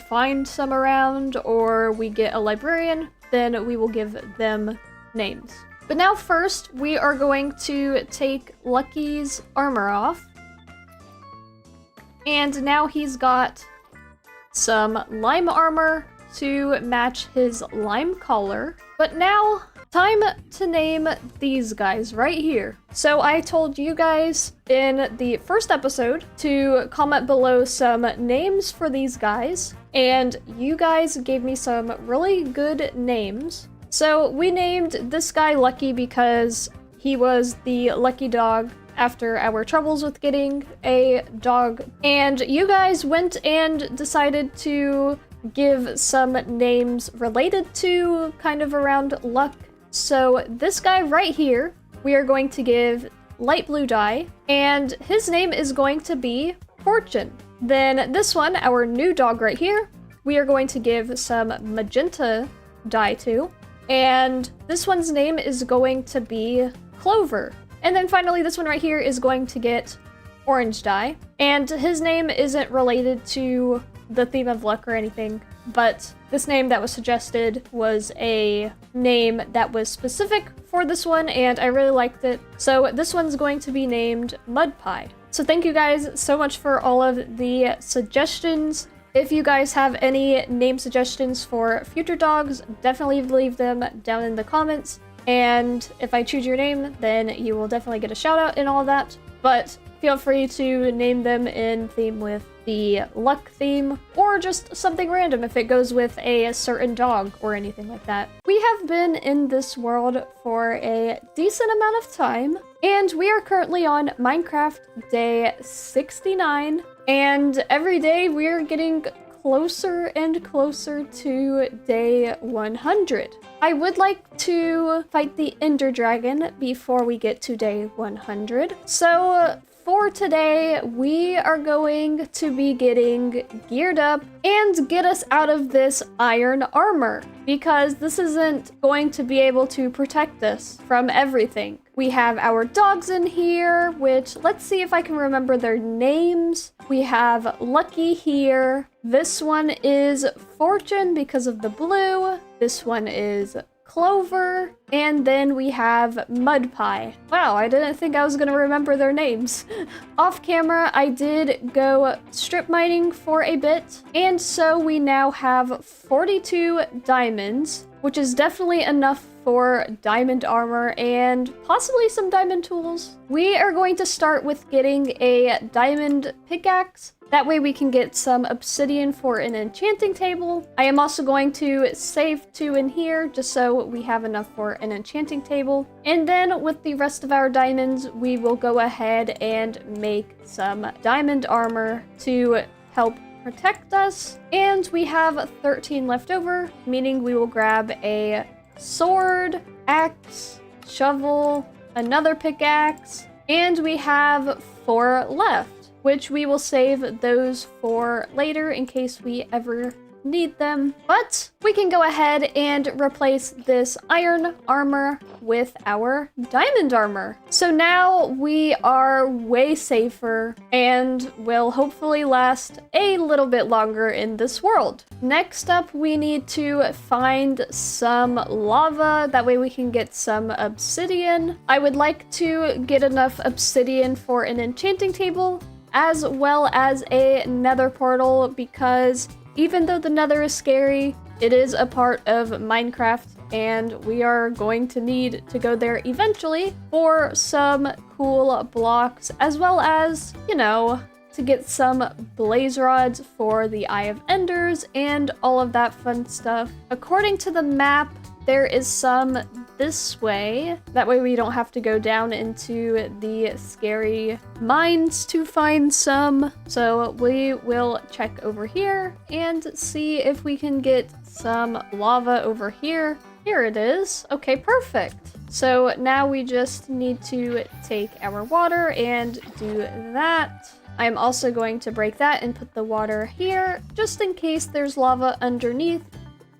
find some around or we get a librarian, then we will give them names. But now first, we are going to take Lucky's armor off. And now he's got some lime armor to match his lime collar. But now, time to name these guys right here. So I told you guys in the first episode to comment below some names for these guys, and you guys gave me some really good names. So we named this guy Lucky because he was the lucky dog after our troubles with getting a dog, and you guys went and decided to give some names related to kind of around luck. So this guy right here, we are going to give light blue dye, and his name is going to be Fortune. Then this one, our new dog right here, we are going to give some magenta dye to, and this one's name is going to be Clover. And then finally, this one right here is going to get orange dye, and his name isn't related to the theme of luck or anything, but this name that was suggested was a name that was specific for this one, and I really liked it. So this one's going to be named Mud Pie. So thank you guys so much for all of the suggestions. If you guys have any name suggestions for future dogs, definitely leave them down in the comments. And if I choose your name, then you will definitely get a shout out and all that. But feel free to name them in theme with the luck theme, or just something random if it goes with a certain dog or anything like that. We have been in this world for a decent amount of time, and we are currently on Minecraft day 69, and every day we are getting closer and closer to day 100. I would like to fight the Ender Dragon before we get to day 100. So for today, we are going to be getting geared up and get us out of this iron armor, because this isn't going to be able to protect us from everything. We have our dogs in here, which, let's see if I can remember their names. We have Lucky here. This one is Fortune because of the blue. This one is Clover, and then we have Mud Pie. Wow, I didn't think I was gonna remember their names. Off camera, I did go strip mining for a bit, and so we now have 42 diamonds, which is definitely enough for diamond armor and possibly some diamond tools. We are going to start with getting a diamond pickaxe. That way we can get some obsidian for an enchanting table. I am also going to save 2 in here just so we have enough for an enchanting table. And then with the rest of our diamonds, we will go ahead and make some diamond armor to help protect us. And we have 13 left over, meaning we will grab a sword, axe, shovel, another pickaxe, and we have 4 left, which we will save those for later in case we ever need them. But we can go ahead and replace this iron armor with our diamond armor. So now we are way safer and will hopefully last a little bit longer in this world. Next up, we need to find some lava. That way we can get some obsidian. I would like to get enough obsidian for an enchanting table, as well as a nether portal, because even though the nether is scary, it is a part of Minecraft, and we are going to need to go there eventually for some cool blocks, as well as, you know, to get some blaze rods for the Eye of Enders and all of that fun stuff. According to the map, there is some this way. That way we don't have to go down into the scary mines to find some. So we will check over here and see if we can get some lava over here. Here it is. Okay, perfect. So now we just need to take our water and do that. I'm also going to break that and put the water here, just in case there's lava underneath.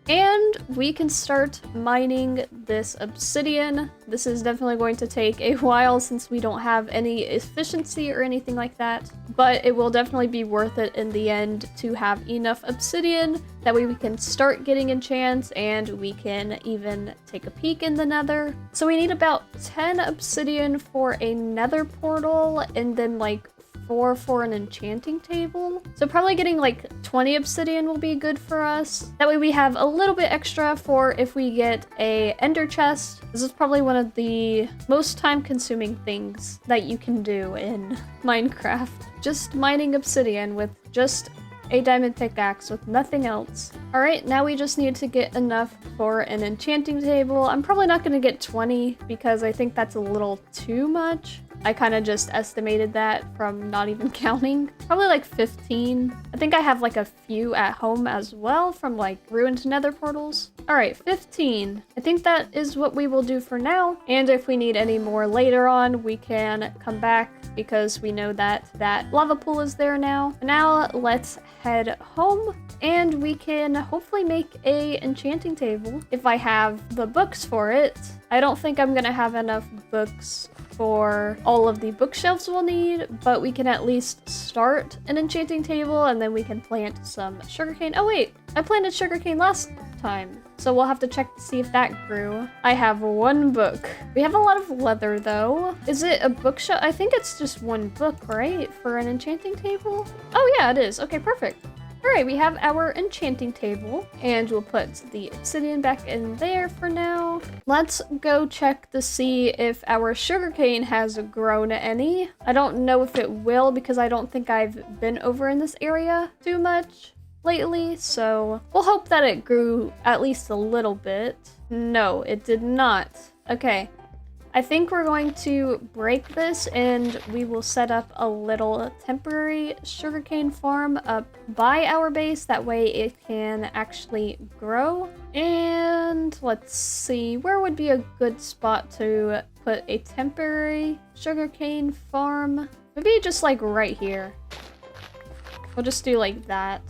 And we can start mining this obsidian. This is definitely going to take a while since we don't have any efficiency or anything like that, but it will definitely be worth it in the end to have enough obsidian. That way we can start getting enchants and we can even take a peek in the nether. So we need about 10 obsidian for a nether portal and then like 4 for an enchanting table. So probably getting like 20 obsidian will be good for us. That way we have a little bit extra for if we get a ender chest. This is probably one of the most time-consuming things that you can do in Minecraft. Just mining obsidian with just a diamond pickaxe with nothing else. Alright, now we just need to get enough for an enchanting table. I'm probably not going to get 20 because I think that's a little too much. I kind of just estimated that from not even counting. Probably like 15. I think I have like a few at home as well from like ruined nether portals. All right, 15. I think that is what we will do for now. And if we need any more later on, we can come back because we know that that lava pool is there now. Now let's head home and we can hopefully make a enchanting table if I have the books for it. I don't think I'm gonna have enough books for all of the bookshelves we'll need, but we can at least start an enchanting table and then we can plant some sugarcane. Oh wait, I planted sugarcane last time, so we'll have to check to see if that grew. I have 1 book. We have a lot of leather though. Is it a bookshelf? I think it's just 1 book, right? For an enchanting table? Oh yeah, it is. Okay, perfect. Alright, we have our enchanting table, and we'll put the obsidian back in there for now. Let's go check to see if our sugarcane has grown any. I don't know if it will because I don't think I've been over in this area too much lately, so we'll hope that it grew at least a little bit. No, it did not. Okay. I think we're going to break this and we will set up a little temporary sugarcane farm up by our base. That way it can actually grow. And let's see, where would be a good spot to put a temporary sugarcane farm? Maybe just like right here. We'll just do like that.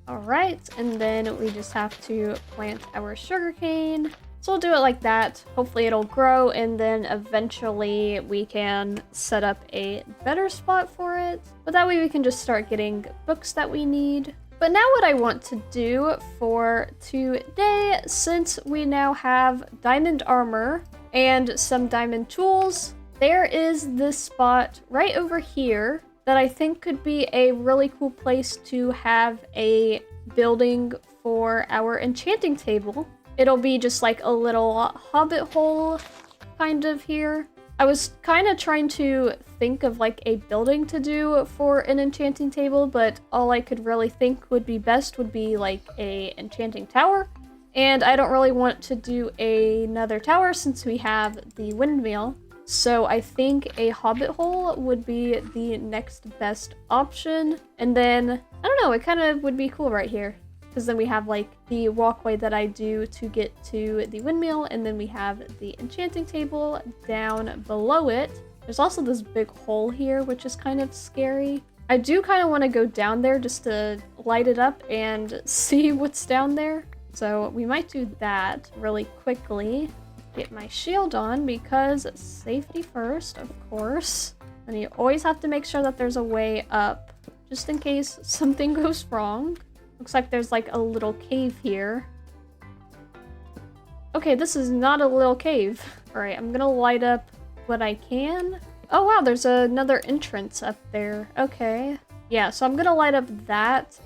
All right, and then we just have to plant our sugarcane. So we'll do it like that. Hopefully it'll grow and then eventually we can set up a better spot for it. But that way we can just start getting books that we need. But now what I want to do for today, since we now have diamond armor and some diamond tools, there is this spot right over here that I think could be a really cool place to have a building for our enchanting table. It'll be just like a little hobbit hole kind of here. I was kind of trying to think of like a building to do for an enchanting table, but all I could really think would be best would be like a enchanting tower. And I don't really want to do another tower since we have the windmill. So I think a hobbit hole would be the next best option. And then, I don't know, it kind of would be cool right here. Because then we have like the walkway that I do to get to the windmill, and then we have the enchanting table down below it. There's also this big hole here, which is kind of scary. I do kind of want to go down there just to light it up and see what's down there. So we might do that really quickly. Get my shield on because safety first, of course. And you always have to make sure that there's a way up just in case something goes wrong. Looks like there's like a little cave here. Okay, this is not a little cave. All right, I'm gonna light up what I can. Oh wow, there's another entrance up there. Okay. Yeah, so I'm gonna light up that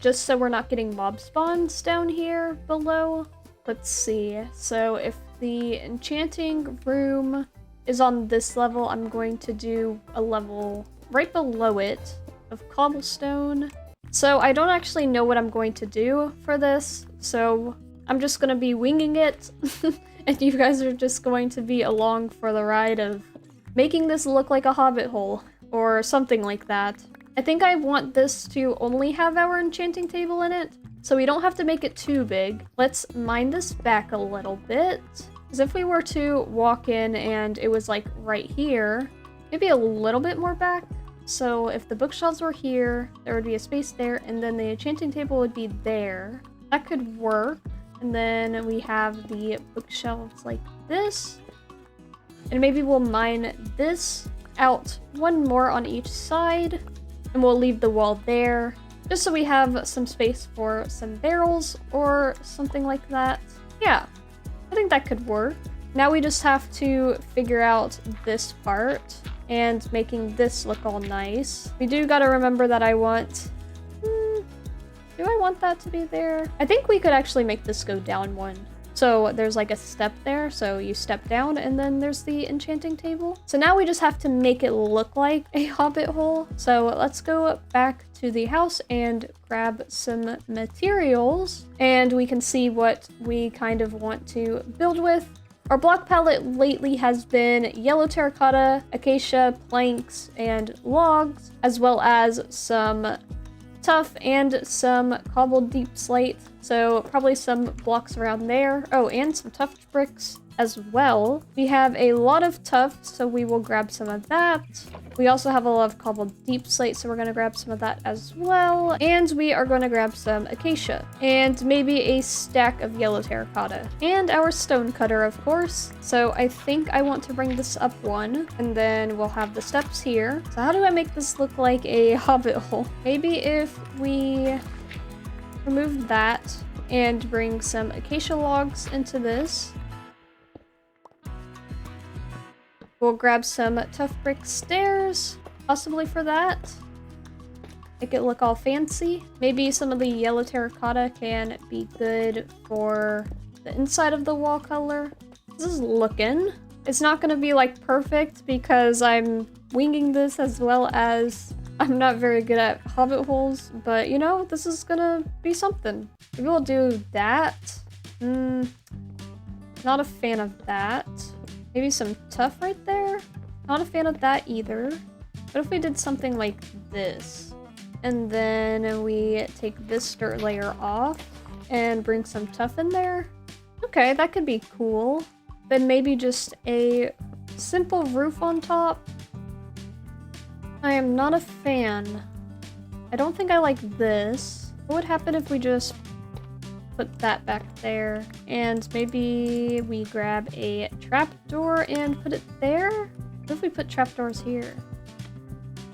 just so we're not getting mob spawns down here below. Let's see. So if the enchanting room is on this level, I'm going to do a level right below it of cobblestone. So I don't actually know what I'm going to do for this, so I'm just going to be winging it, and you guys are just going to be along for the ride of making this look like a hobbit hole, or something like that. I think I want this to only have our enchanting table in it, so we don't have to make it too big. Let's mine this back a little bit. Because if we were to walk in and it was like right here, maybe a little bit more back. So if the bookshelves were here, there would be a space there, and then the enchanting table would be there. That could work. And then we have the bookshelves like this. And maybe we'll mine this out one more on each side. And we'll leave the wall there, just so we have some space for some barrels or something like that. Yeah, I think that could work. Now we just have to figure out this part and making this look all nice. We do gotta remember that I want... do I want that to be there? I think we could actually make this go down one. So there's like a step there, so you step down and then there's the enchanting table. So now we just have to make it look like a hobbit hole. So let's go back to the house and grab some materials and we can see what we kind of want to build with. Our block palette lately has been yellow terracotta, acacia, planks, and logs, as well as some tuff and some cobbled deep slate. So probably some blocks around there. Oh, and some tuff bricks as well. We have a lot of tuff, so we will grab some of that. We also have a lot of cobbled deep slate, so we're going to grab some of that as well. And we are going to grab some acacia and maybe a stack of yellow terracotta and our stone cutter, of course. So I think I want to bring this up one, and then we'll have the steps here. So how do I make this look like a hobbit hole? Maybe if we remove that and bring some acacia logs into this. We'll grab some tuff brick stairs, possibly for that. Make it look all fancy. Maybe some of the yellow terracotta can be good for the inside of the wall color. This is looking. It's not gonna be like perfect because I'm winging this as well as I'm not very good at hobbit holes, but you know, this is gonna be something. Maybe we'll do that. Not a fan of that. Maybe some tuff right there. Not a fan of that either. What if we did something like this? And then we take this dirt layer off and bring some tuff in there. Okay, that could be cool. Then maybe just a simple roof on top. I am not a fan. I don't think I like this. What would happen if we just put that back there? And maybe we grab a trapdoor and put it there? What if we put trapdoors here?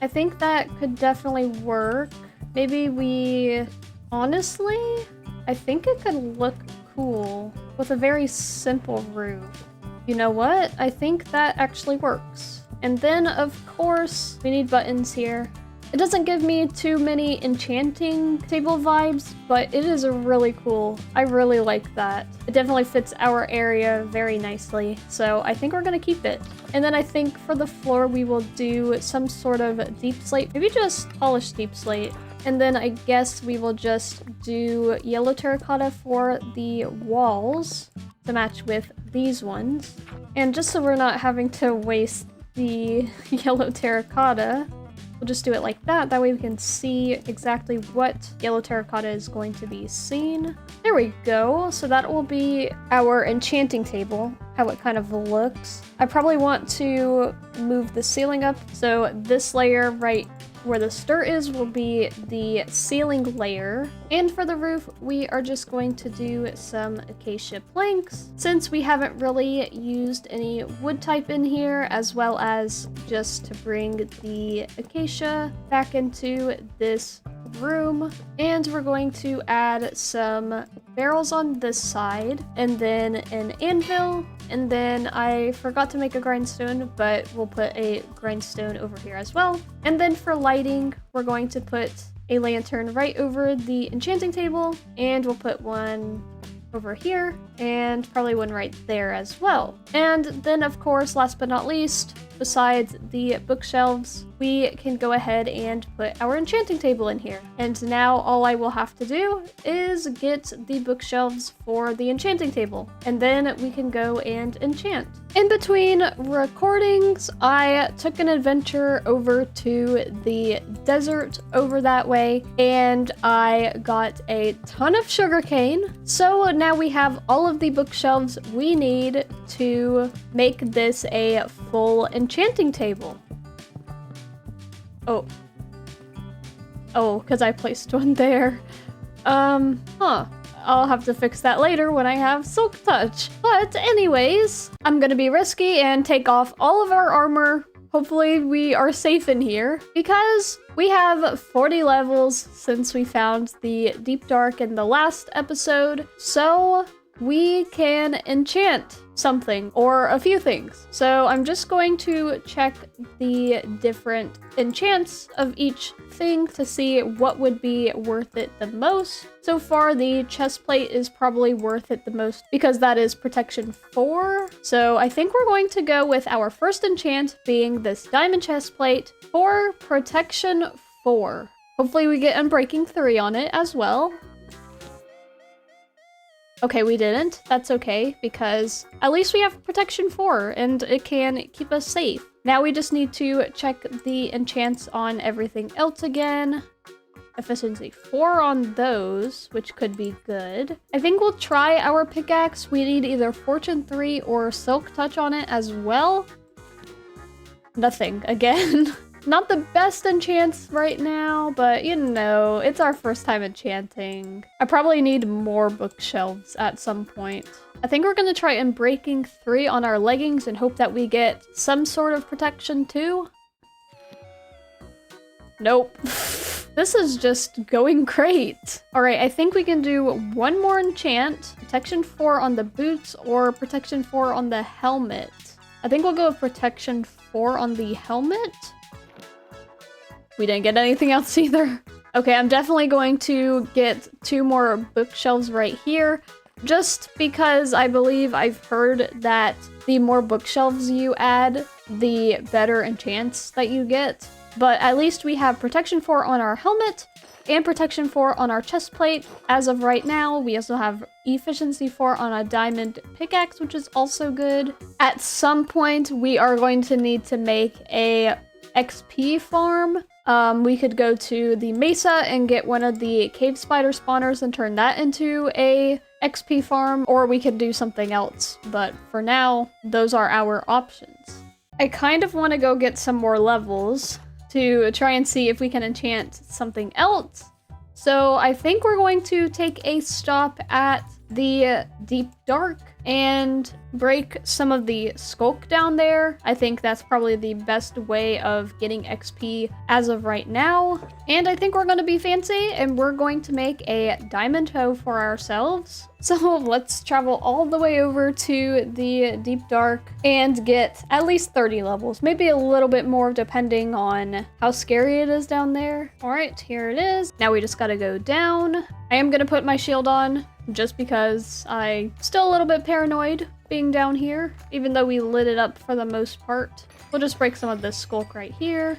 I think that could definitely work. Maybe we... Honestly, I think it could look cool with a very simple roof. You know what? I think that actually works. And then, of course, we need buttons here. It doesn't give me too many enchanting table vibes, but it is really cool. I really like that. It definitely fits our area very nicely, so I think we're gonna keep it. And then I think for the floor, we will do some sort of deep slate, maybe just polished deep slate. And then I guess we will just do yellow terracotta for the walls to match with these ones. And just so we're not having to waste the yellow terracotta, we'll just do it like that. That way we can see exactly what yellow terracotta is going to be seen. There we go. So that will be our enchanting table, how it kind of looks. I probably want to move the ceiling up. So this layer right where the dirt is will be the ceiling layer. And for the roof, we are just going to do some acacia planks, since we haven't really used any wood type in here, as well as just to bring the acacia back into this room. And we're going to add some barrels on this side, and then an anvil. And then I forgot to make a grindstone, but we'll put a grindstone over here as well. And then for lighting, we're going to put a lantern right over the enchanting table, and we'll put one over here, and probably one right there as well. And then, of course, last but not least, besides the bookshelves, we can go ahead and put our enchanting table in here. And now all I will have to do is get the bookshelves for the enchanting table, and then we can go and enchant. In between recordings, I took an adventure over to the desert over that way, and I got a ton of sugarcane. So now we have all of the bookshelves we need to make this a full enchanting table. Oh, because I placed one there. I'll have to fix that later when I have Silk Touch. But anyways, I'm gonna be risky and take off all of our armor. Hopefully we are safe in here because we have 40 levels since we found the Deep Dark in the last episode. So we can enchant something or a few things. So I'm just going to check the different enchants of each thing to see what would be worth it the most. So far, the chest plate is probably worth it the most because that is protection 4. So I think we're going to go with our first enchant being this diamond chest plate for protection 4. Hopefully we get Unbreaking 3 on it as well. Okay, we didn't. That's okay, because at least we have protection 4, and it can keep us safe. Now we just need to check the enchants on everything else again. Efficiency 4 on those, which could be good. I think we'll try our pickaxe. We need either Fortune 3 or Silk Touch on it as well. Nothing, again. Not the best enchants right now, but you know, it's our first time enchanting. I probably need more bookshelves at some point. I think we're gonna try Unbreaking 3 on our leggings and hope that we get some sort of protection too. Nope. This is just going great. All right, I think we can do one more enchant. Protection 4 on the boots or protection 4 on the helmet. I think we'll go with protection 4 on the helmet. We didn't get anything else either. Okay, I'm definitely going to get 2 more bookshelves right here, just because I believe I've heard that the more bookshelves you add, the better enchants that you get. But at least we have protection 4 on our helmet and protection 4 on our chest plate. As of right now, we also have efficiency 4 on a diamond pickaxe, which is also good. At some point, we are going to need to make a XP farm. We could go to the mesa and get one of the cave spider spawners and turn that into a XP farm, or we could do something else. But for now, those are our options. I kind of want to go get some more levels to try and see if we can enchant something else. So I think we're going to take a stop at the Deep Dark and break some of the skulk down there. I think that's probably the best way of getting XP as of right now. And I think we're going to be fancy and we're going to make a diamond hoe for ourselves. So let's travel all the way over to the Deep Dark and get at least 30 levels, maybe a little bit more depending on how scary it is down there. All right, here it is. Now we just got to go down. I am going to put my shield on just because I'm still a little bit paranoid being down here, even though we lit it up for the most part. We'll just break some of this skulk right here.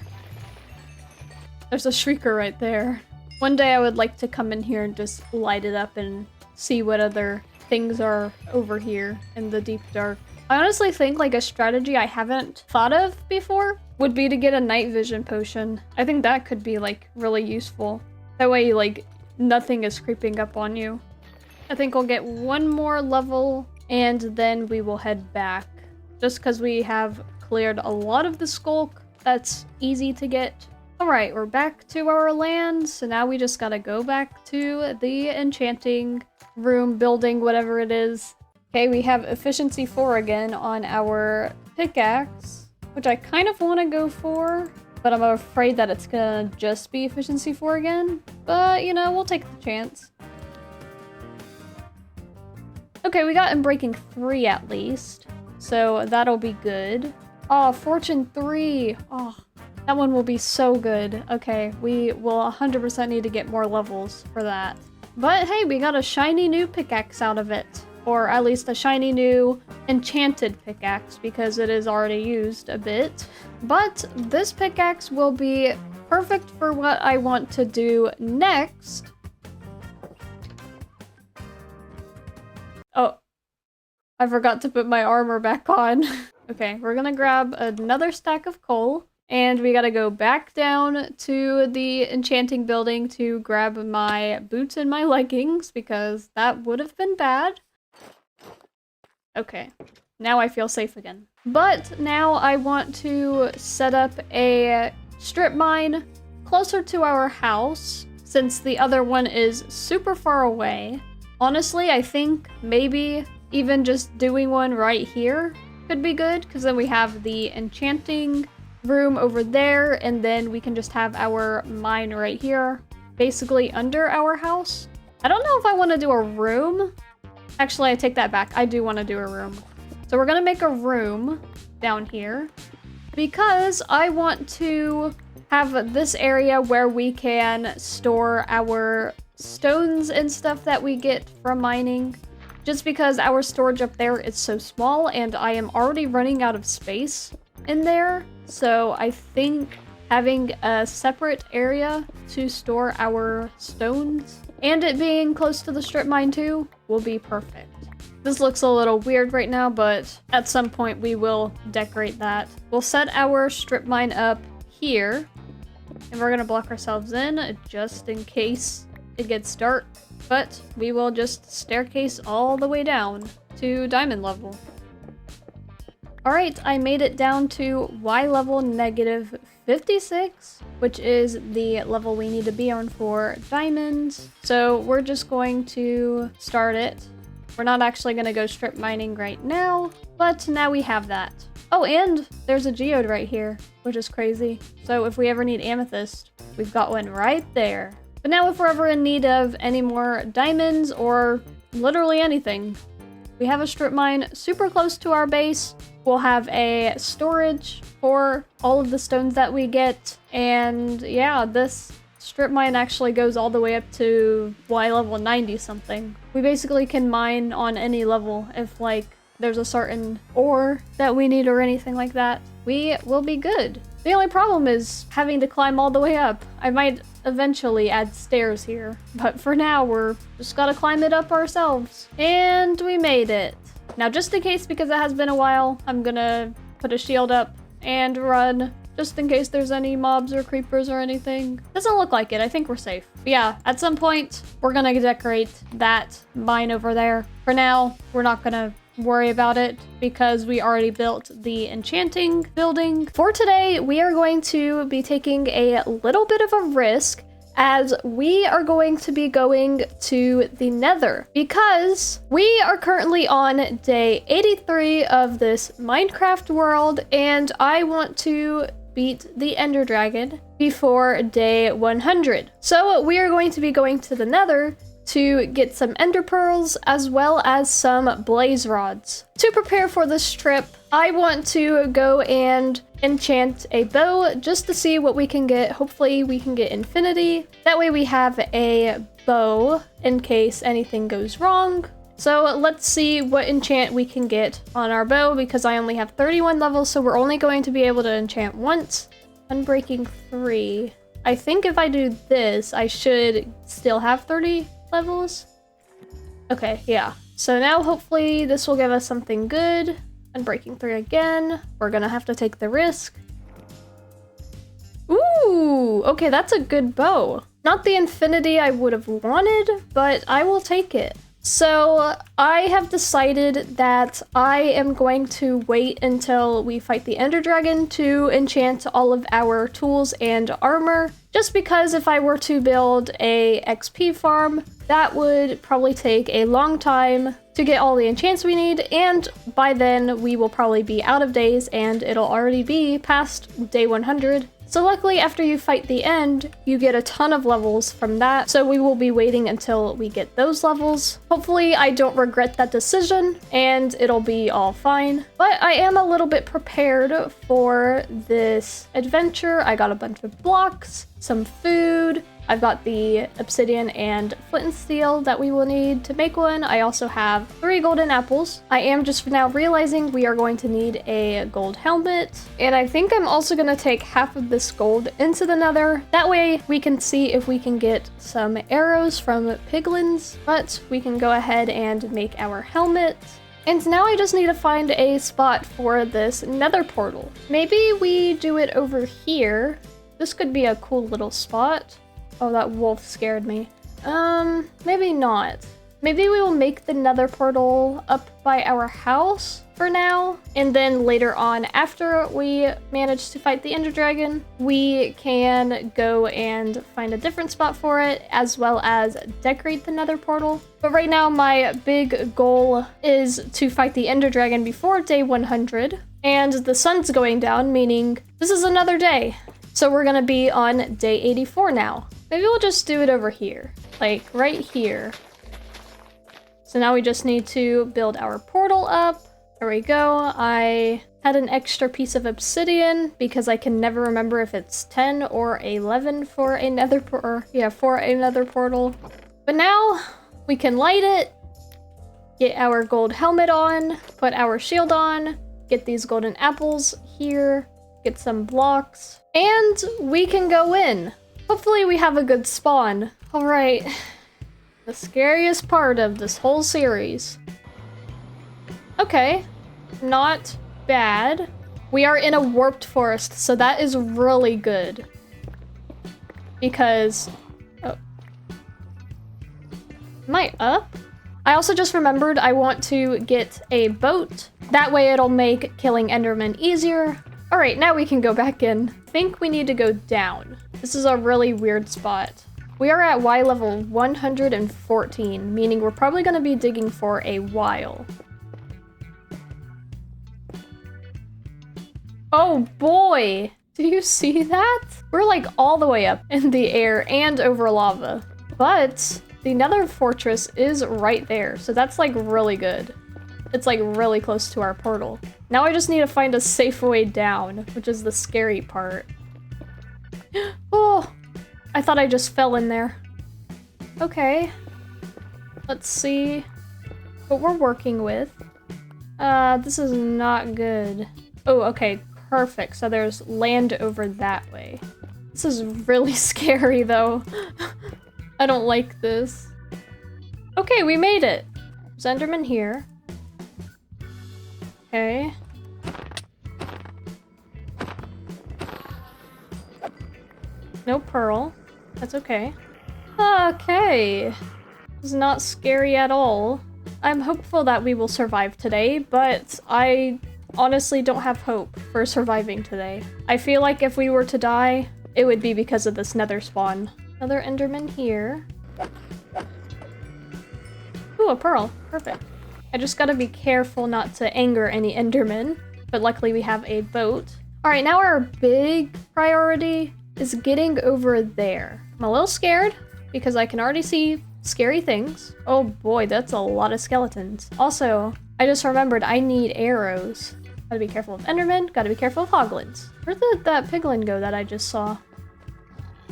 There's a shrieker right there. One day I would like to come in here and just light it up and see what other things are over here in the Deep Dark. I honestly think like a strategy I haven't thought of before would be to get a night vision potion. I think that could be like really useful. That way like nothing is creeping up on you. I think we'll get one more level and then we will head back. Just because we have cleared a lot of the skulk, that's easy to get. Alright, we're back to our land, so now we just gotta go back to the enchanting room, building, whatever it is. Okay, we have efficiency 4 again on our pickaxe, which I kind of want to go for, but I'm afraid that it's gonna just be efficiency 4 again. But, you know, we'll take the chance. Okay, we got Unbreaking 3 at least, so that'll be good. Oh, Fortune 3. Oh, that one will be so good. Okay, we will 100% need to get more levels for that. But hey, we got a shiny new pickaxe out of it. Or at least a shiny new enchanted pickaxe, because it is already used a bit. But this pickaxe will be perfect for what I want to do next. Oh, I forgot to put my armor back on. Okay, we're gonna grab another stack of coal. And we gotta go back down to the enchanting building to grab my boots and my leggings, because that would have been bad. Okay, now I feel safe again. But now I want to set up a strip mine closer to our house, since the other one is super far away. Honestly, I think maybe even just doing one right here could be good, because then we have the enchanting room over there, and then we can just have our mine right here, basically under our house. I don't know if I want to do a room. Actually, I take that back. I do want to do a room. So we're gonna make a room down here because I want to have this area where we can store our stones and stuff that we get from mining, just because our storage up there is so small and I am already running out of space in there. So I think having a separate area to store our stones and it being close to the strip mine too will be perfect. This looks a little weird right now, but at some point we will decorate that. We'll set our strip mine up here, and we're gonna block ourselves in just in case it gets dark, but we will just staircase all the way down to diamond level. Alright, I made it down to Y level negative 56, which is the level we need to be on for diamonds. So we're just going to start it. We're not actually going to go strip mining right now, but now we have that. Oh, and there's a geode right here, which is crazy. So if we ever need amethyst, we've got one right there. But now if we're ever in need of any more diamonds or literally anything, we have a strip mine super close to our base. We'll have a storage for all of the stones that we get. And yeah, this strip mine actually goes all the way up to Y level 90 something. We basically can mine on any level if like there's a certain ore that we need or anything like that. We will be good. The only problem is having to climb all the way up. I might eventually add stairs here, but for now we're just gotta climb it up ourselves. And we made it. Now just in case, because it has been a while, I'm gonna put a shield up and run just in case there's any mobs or creepers or anything. Doesn't look like it. I think we're safe. But yeah, at some point we're gonna decorate that mine over there. For now, we're not gonna worry about it because we already built the enchanting building. For today, we are going to be taking a little bit of a risk as we are going to be going to the Nether because we are currently on day 83 of this Minecraft world and I want to beat the Ender Dragon before day 100. So we are going to be going to the Nether to get some ender pearls as well as some blaze rods. To prepare for this trip, I want to go and enchant a bow just to see what we can get. Hopefully we can get infinity. That way we have a bow in case anything goes wrong. So let's see what enchant we can get on our bow because I only have 31 levels, so we're only going to be able to enchant once. Unbreaking 3. I think if I do this, I should still have 30 levels. Okay, yeah. So now hopefully this will give us something good. Unbreaking 3 again. We're gonna have to take the risk. Ooh, okay, that's a good bow. Not the infinity I would have wanted, but I will take it. So I have decided that I am going to wait until we fight the Ender Dragon to enchant all of our tools and armor. Just because if I were to build a XP farm, that would probably take a long time to get all the enchants we need, and by then we will probably be out of days and it'll already be past day 100. So luckily after you fight the end, you get a ton of levels from that, so we will be waiting until we get those levels. Hopefully I don't regret that decision and it'll be all fine. But I am a little bit prepared for this adventure. I got a bunch of blocks, some food. I've got the obsidian and flint and steel that we will need to make one. I also have 3 golden apples. I am just now realizing we are going to need a gold helmet. And I think I'm also going to take half of this gold into the Nether. That way we can see if we can get some arrows from piglins. But we can go ahead and make our helmet. And now I just need to find a spot for this nether portal. Maybe we do it over here. This could be a cool little spot. Oh, that wolf scared me. Maybe not. Maybe we will make the nether portal up by our house for now. And then later on, after we manage to fight the Ender Dragon, we can go and find a different spot for it, as well as decorate the nether portal. But right now, my big goal is to fight the Ender Dragon before day 100. And the sun's going down, meaning this is another day. So we're gonna be on day 84 now. Maybe we'll just do it over here, like right here. So now we just need to build our portal up. There we go. I had an extra piece of obsidian because I can never remember if it's 10 or 11 for another for another portal. But now we can light it, get our gold helmet on, put our shield on, get these golden apples here, get some blocks, and we can go in. Hopefully we have a good spawn. All right. The scariest part of this whole series. Okay, not bad. We are in a warped forest, so that is really good. Because... oh. Am I up? I also just remembered I want to get a boat. That way it'll make killing Enderman easier. Alright, now we can go back in. I think we need to go down. This is a really weird spot. We are at Y level 114, meaning we're probably going to be digging for a while. Oh boy! Do you see that? We're like all the way up in the air and over lava. But the Nether Fortress is right there, so that's like really good. It's like really close to our portal. Now I just need to find a safe way down, which is the scary part. Oh! I thought I just fell in there. Okay. Let's see what we're working with. This is not good. Oh, okay, perfect. So there's land over that way. This is really scary, though. I don't like this. Okay, we made it. There's Enderman here. Okay. No pearl. That's okay. Okay. This is not scary at all. I'm hopeful that we will survive today, but I honestly don't have hope for surviving today. I feel like if we were to die, it would be because of this nether spawn. Another Enderman here. Ooh, a pearl. Perfect. I just gotta be careful not to anger any Endermen, but luckily we have a boat. Alright, now our big priority is getting over there. I'm a little scared because I can already see scary things. Oh boy, that's a lot of skeletons. Also, I just remembered I need arrows. Gotta be careful of Endermen, gotta be careful of Hoglins. Where did that piglin go that I just saw?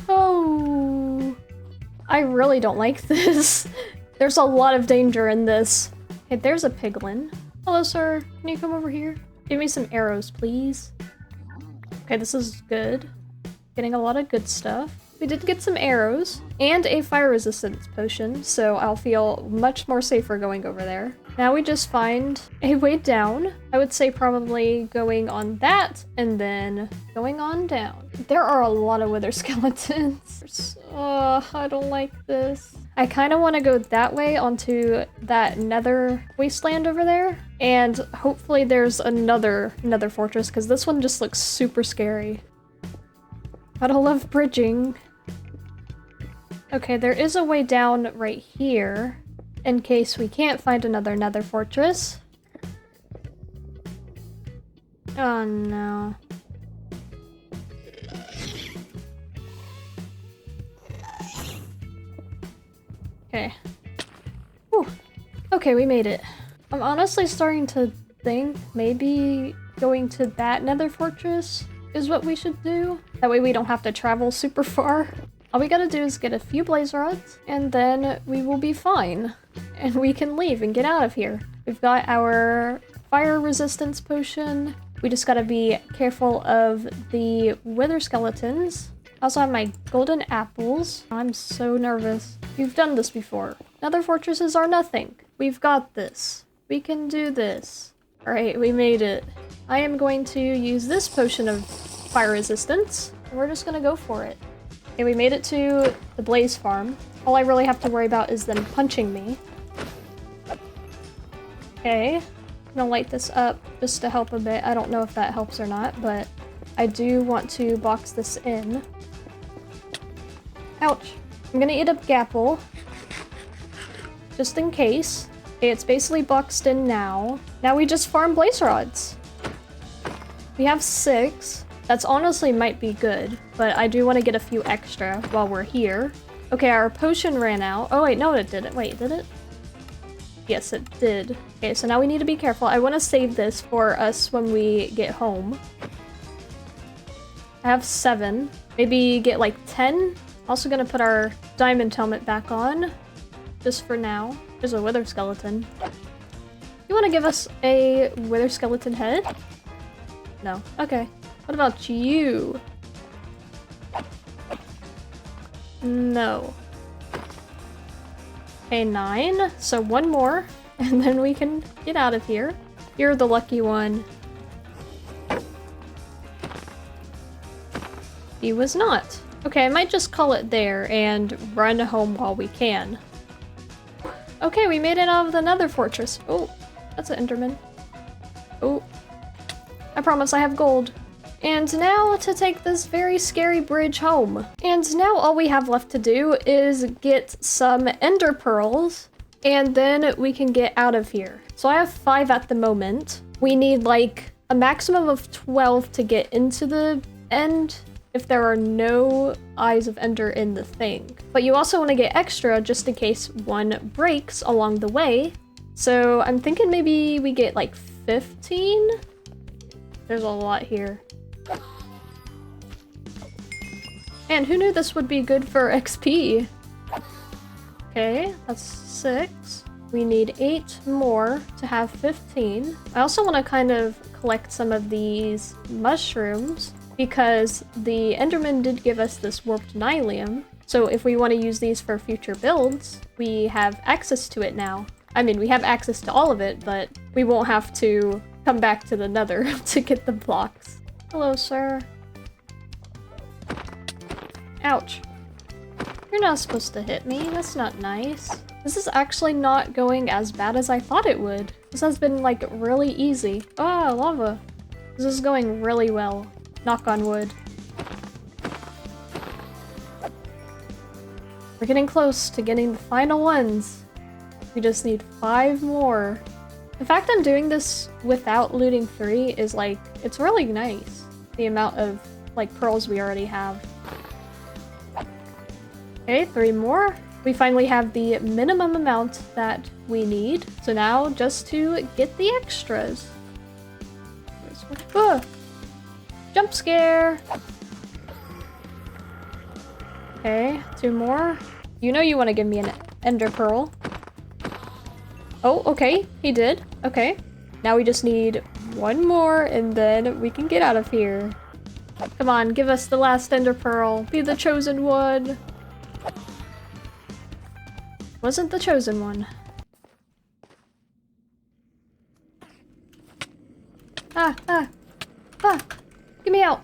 Oh, I really don't like this. There's a lot of danger in this. Okay, there's a piglin. Hello, sir. Can you come over here? Give me some arrows, please. Okay, this is good. Getting a lot of good stuff. We did get some arrows and a fire resistance potion, so I'll feel much more safer going over there. Now we just find a way down. I would say probably going on that and then going on down. There are a lot of wither skeletons. I don't like this. I kind of want to go that way onto that nether wasteland over there. And hopefully there's another fortress, because this one just looks super scary. Gotta love bridging. Okay, there is a way down right here, in case we can't find another nether fortress. Oh no. Okay. Whew. Okay, we made it. I'm honestly starting to think maybe going to that nether fortress is what we should do. That way we don't have to travel super far. All we gotta do is get a few blaze rods, and then we will be fine. And we can leave and get out of here. We've got our fire resistance potion. We just gotta be careful of the wither skeletons. I also have my golden apples. I'm so nervous. We've done this before. Nether fortresses are nothing. We've got this. We can do this. Alright, we made it. I am going to use this potion of fire resistance, and we're just gonna go for it. Okay, we made it to the Blaze Farm. All I really have to worry about is them punching me. Okay, I'm gonna light this up just to help a bit. I don't know if that helps or not, but I do want to box this in. Ouch. I'm gonna eat up Gapple, just in case. Okay, it's basically boxed in now. Now we just farm Blaze Rods. We have 6. That's honestly might be good, but I do want to get a few extra while we're here. Okay, our potion ran out. Oh wait, no it didn't. Wait, did it? Yes, it did. Okay, so now we need to be careful. I want to save this for us when we get home. I have 7. Maybe get like 10. Also gonna put our diamond helmet back on, just for now. There's a wither skeleton. You want to give us a wither skeleton head? No. Okay. What about you? No. Okay, 9. So 1 more, and then we can get out of here. You're the lucky one. He was not. Okay, I might just call it there and run home while we can. Okay, we made it out of the Nether Fortress. Oh, that's an Enderman. Oh, I promise I have gold. And now to take this very scary bridge home. And now all we have left to do is get some Ender Pearls, and then we can get out of here. So I have 5 at the moment. We need like a maximum of 12 to get into the end, if there are no Eyes of Ender in the thing. But you also want to get extra just in case one breaks along the way. So I'm thinking maybe we get like 15? There's a lot here. And who knew this would be good for XP? Okay, that's 6. We need 8 more to have 15. I also want to kind of collect some of these mushrooms, because the Enderman did give us this warped nylium, so if we want to use these for future builds, we have access to it now. I mean, we have access to all of it, but we won't have to come back to the Nether to get the blocks. Hello, sir. Ouch. You're not supposed to hit me, that's not nice. This is actually not going as bad as I thought it would. This has been, like, really easy. Ah, lava. This is going really well. Knock on wood. We're getting close to getting the final ones. We just need 5 more. The fact I'm doing this without looting 3 is like, it's really nice. The amount of like pearls we already have. Okay, 3 more. We finally have the minimum amount that we need. So now just to get the extras. Jump scare! Okay, 2 more. You know you want to give me an ender pearl. Oh, okay, he did. Okay. Now we just need 1 more and then we can get out of here. Come on, give us the last ender pearl. Be the chosen one. Wasn't the chosen one. Ah, ah, ah. Get me out.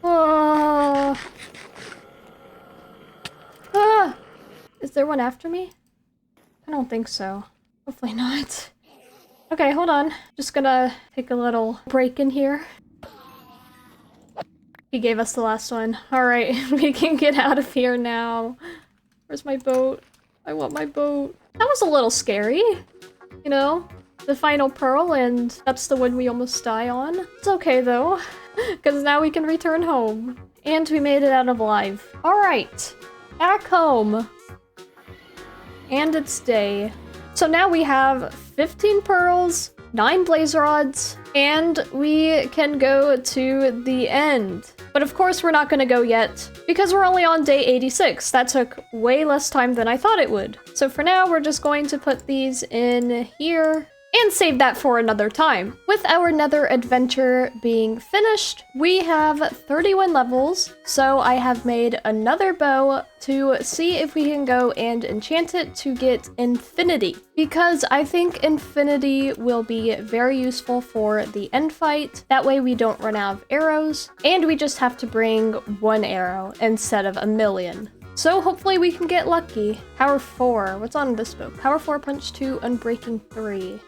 Oh. Ah. Is there one after me? I don't think so. Hopefully not. Okay, hold on. Just gonna take a little break in here. He gave us the last one. Alright, we can get out of here now. Where's my boat? I want my boat. That was a little scary. You know? The final pearl, and that's the one we almost die on. It's okay though, because now we can return home. And we made it out alive. Alright, back home. And it's day. So now we have 15 pearls, 9 blaze rods, and we can go to the end. But of course we're not gonna go yet, because we're only on day 86. That took way less time than I thought it would. So for now, we're just going to put these in here. and save that for another time. With our Nether adventure being finished, we have 31 levels, so I have made another bow to see if we can go and enchant it to get infinity, because I think infinity will be very useful for the end fight. That way we don't run out of arrows, and we just have to bring one arrow instead of a million. So hopefully we can get lucky. Power 4. What's on this bow? Power 4, Punch 2, Unbreaking 3.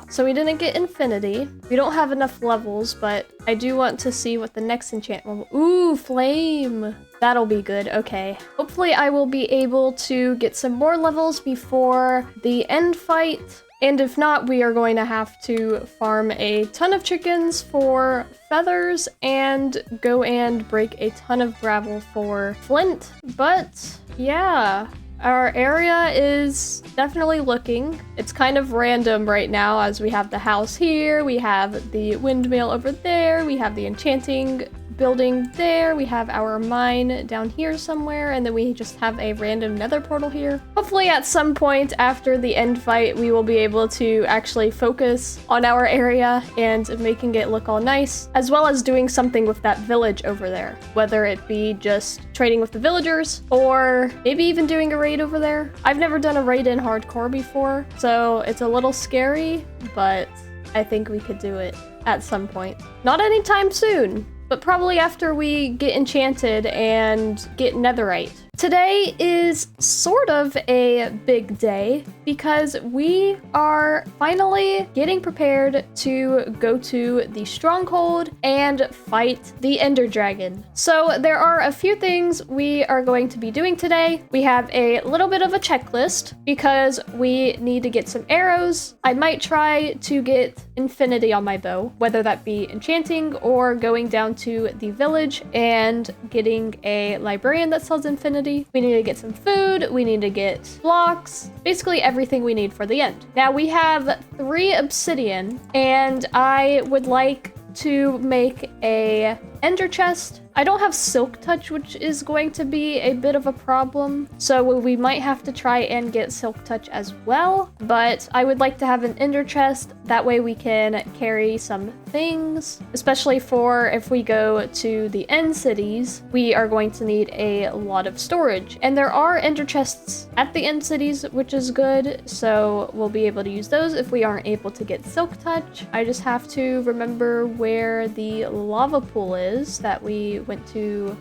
So we didn't get infinity. We don't have enough levels, but I do want to see what the next enchantment will. Ooh, flame. That'll be good. Okay. Hopefully I will be able to get some more levels before the end fight. And if not, we are going to have to farm a ton of chickens for feathers and go and break a ton of gravel for flint. But yeah, our area is definitely looking. It's kind of random right now as we have the house here, we have the windmill over there, we have the enchanting building there, we have our mine down here somewhere, and then we just have a random nether portal here. Hopefully at some point after the end fight, we will be able to actually focus on our area and making it look all nice, as well as doing something with that village over there, whether it be just trading with the villagers or maybe even doing a raid over there. I've never done a raid in hardcore before, so it's a little scary, but I think we could do it at some point. Not anytime soon, but probably after we get enchanted and get netherite. Today is sort of a big day because we are finally getting prepared to go to the stronghold and fight the Ender Dragon. So there are a few things we are going to be doing today. We have a little bit of a checklist because we need to get some arrows. I might try to get infinity on my bow, whether that be enchanting or going down to the village and getting a librarian that sells infinity. We need to get some food, we need to get blocks, basically everything we need for the end. Now we have 3 obsidian, and I would like to make a ender chest. I don't have silk touch, which is going to be a bit of a problem, so we might have to try and get silk touch as well, but I would like to have an ender chest. That way we can carry some things, especially for if we go to the end cities, we are going to need a lot of storage. And there are ender chests at the end cities, which is good, so we'll be able to use those if we aren't able to get silk touch. I just have to remember where the lava pool is that we went to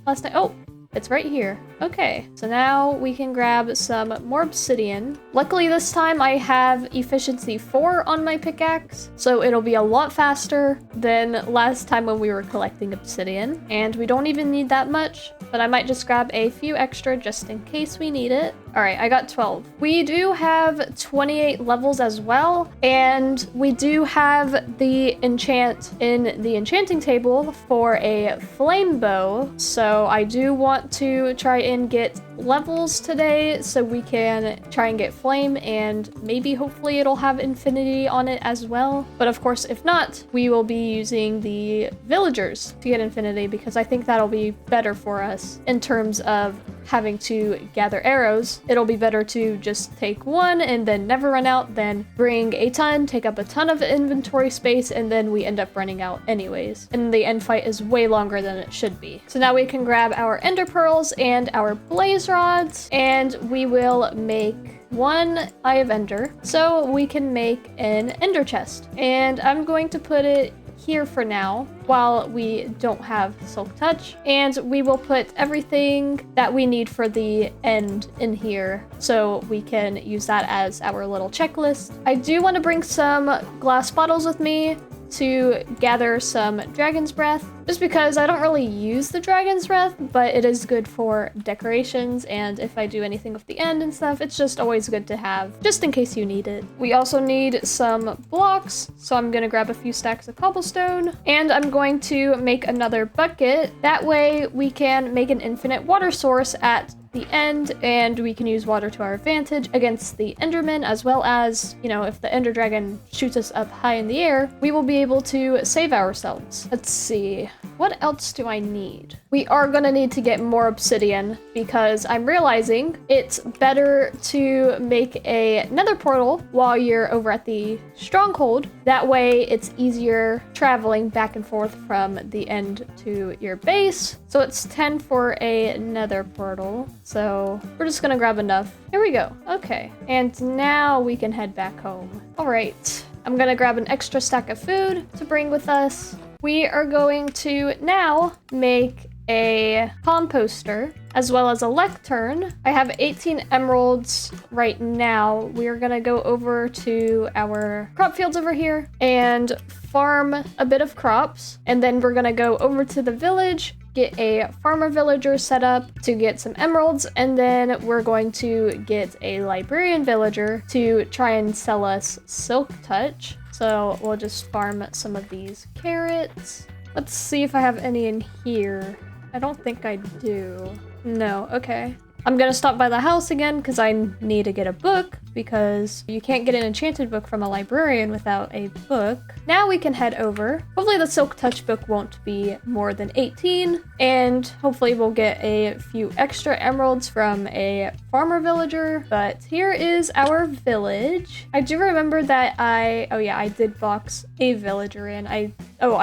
last night. Oh, it's right here. Okay, so now we can grab some more obsidian. Luckily this time I have efficiency 4 on my pickaxe, so it'll be a lot faster than last time when we were collecting obsidian. And we don't even need that much, but I might just grab a few extra just in case we need it. All right, I got 12. We do have 28 levels as well, and we do have the enchant in the enchanting table for a flame bow, so I do want to try and get levels today so we can try and get flame, and maybe hopefully it'll have infinity on it as well. But of course, if not, we will be using the villagers to get infinity because I think that'll be better for us in terms of having to gather arrows. It'll be better to just take one and then never run out than bring a ton, take up a ton of inventory space, and then we end up running out anyways. And the end fight is way longer than it should be. So now we can grab our ender pearls and our blaze rods, and we will make 1 Eye of Ender so we can make an ender chest. And I'm going to put it here for now while we don't have silk touch, and we will put everything that we need for the end in here so we can use that as our little checklist. I do want to bring some glass bottles with me to gather some dragon's breath, just because I don't really use the dragon's breath, but it is good for decorations, and if I do anything with the end and stuff, it's just always good to have, just in case you need it. We also need some blocks, so I'm gonna grab a few stacks of cobblestone, and I'm going to make another bucket. That way we can make an infinite water source at the end, and we can use water to our advantage against the enderman, as well as, you know, if the ender dragon shoots us up high in the air, we will be able to save ourselves. Let's see. what else do I need? We are gonna need to get more obsidian because I'm realizing it's better to make a nether portal while you're over at the stronghold. That way it's easier traveling back and forth from the end to your base. So it's 10 for a nether portal. So we're just gonna grab enough. Here we go. Okay. And now we can head back home. All right. I'm gonna grab an extra stack of food to bring with us. We are going to now make a composter as well as a lectern. I have 18 emeralds right now. We are gonna go over to our crop fields over here and farm a bit of crops. And then we're gonna go over to the village, get a farmer villager set up to get some emeralds, and then we're going to get a librarian villager to try and sell us silk touch. So we'll just farm some of these carrots. Let's see if I have any in here. I don't think I do. No, okay. I'm gonna stop by the house again because I need to get a book because you can't get an enchanted book from a librarian without a book. Now we can head over. Hopefully the Silk Touch book won't be more than 18, and hopefully we'll get a few extra emeralds from a farmer villager. But here is our village. I do remember that I did box a villager in. I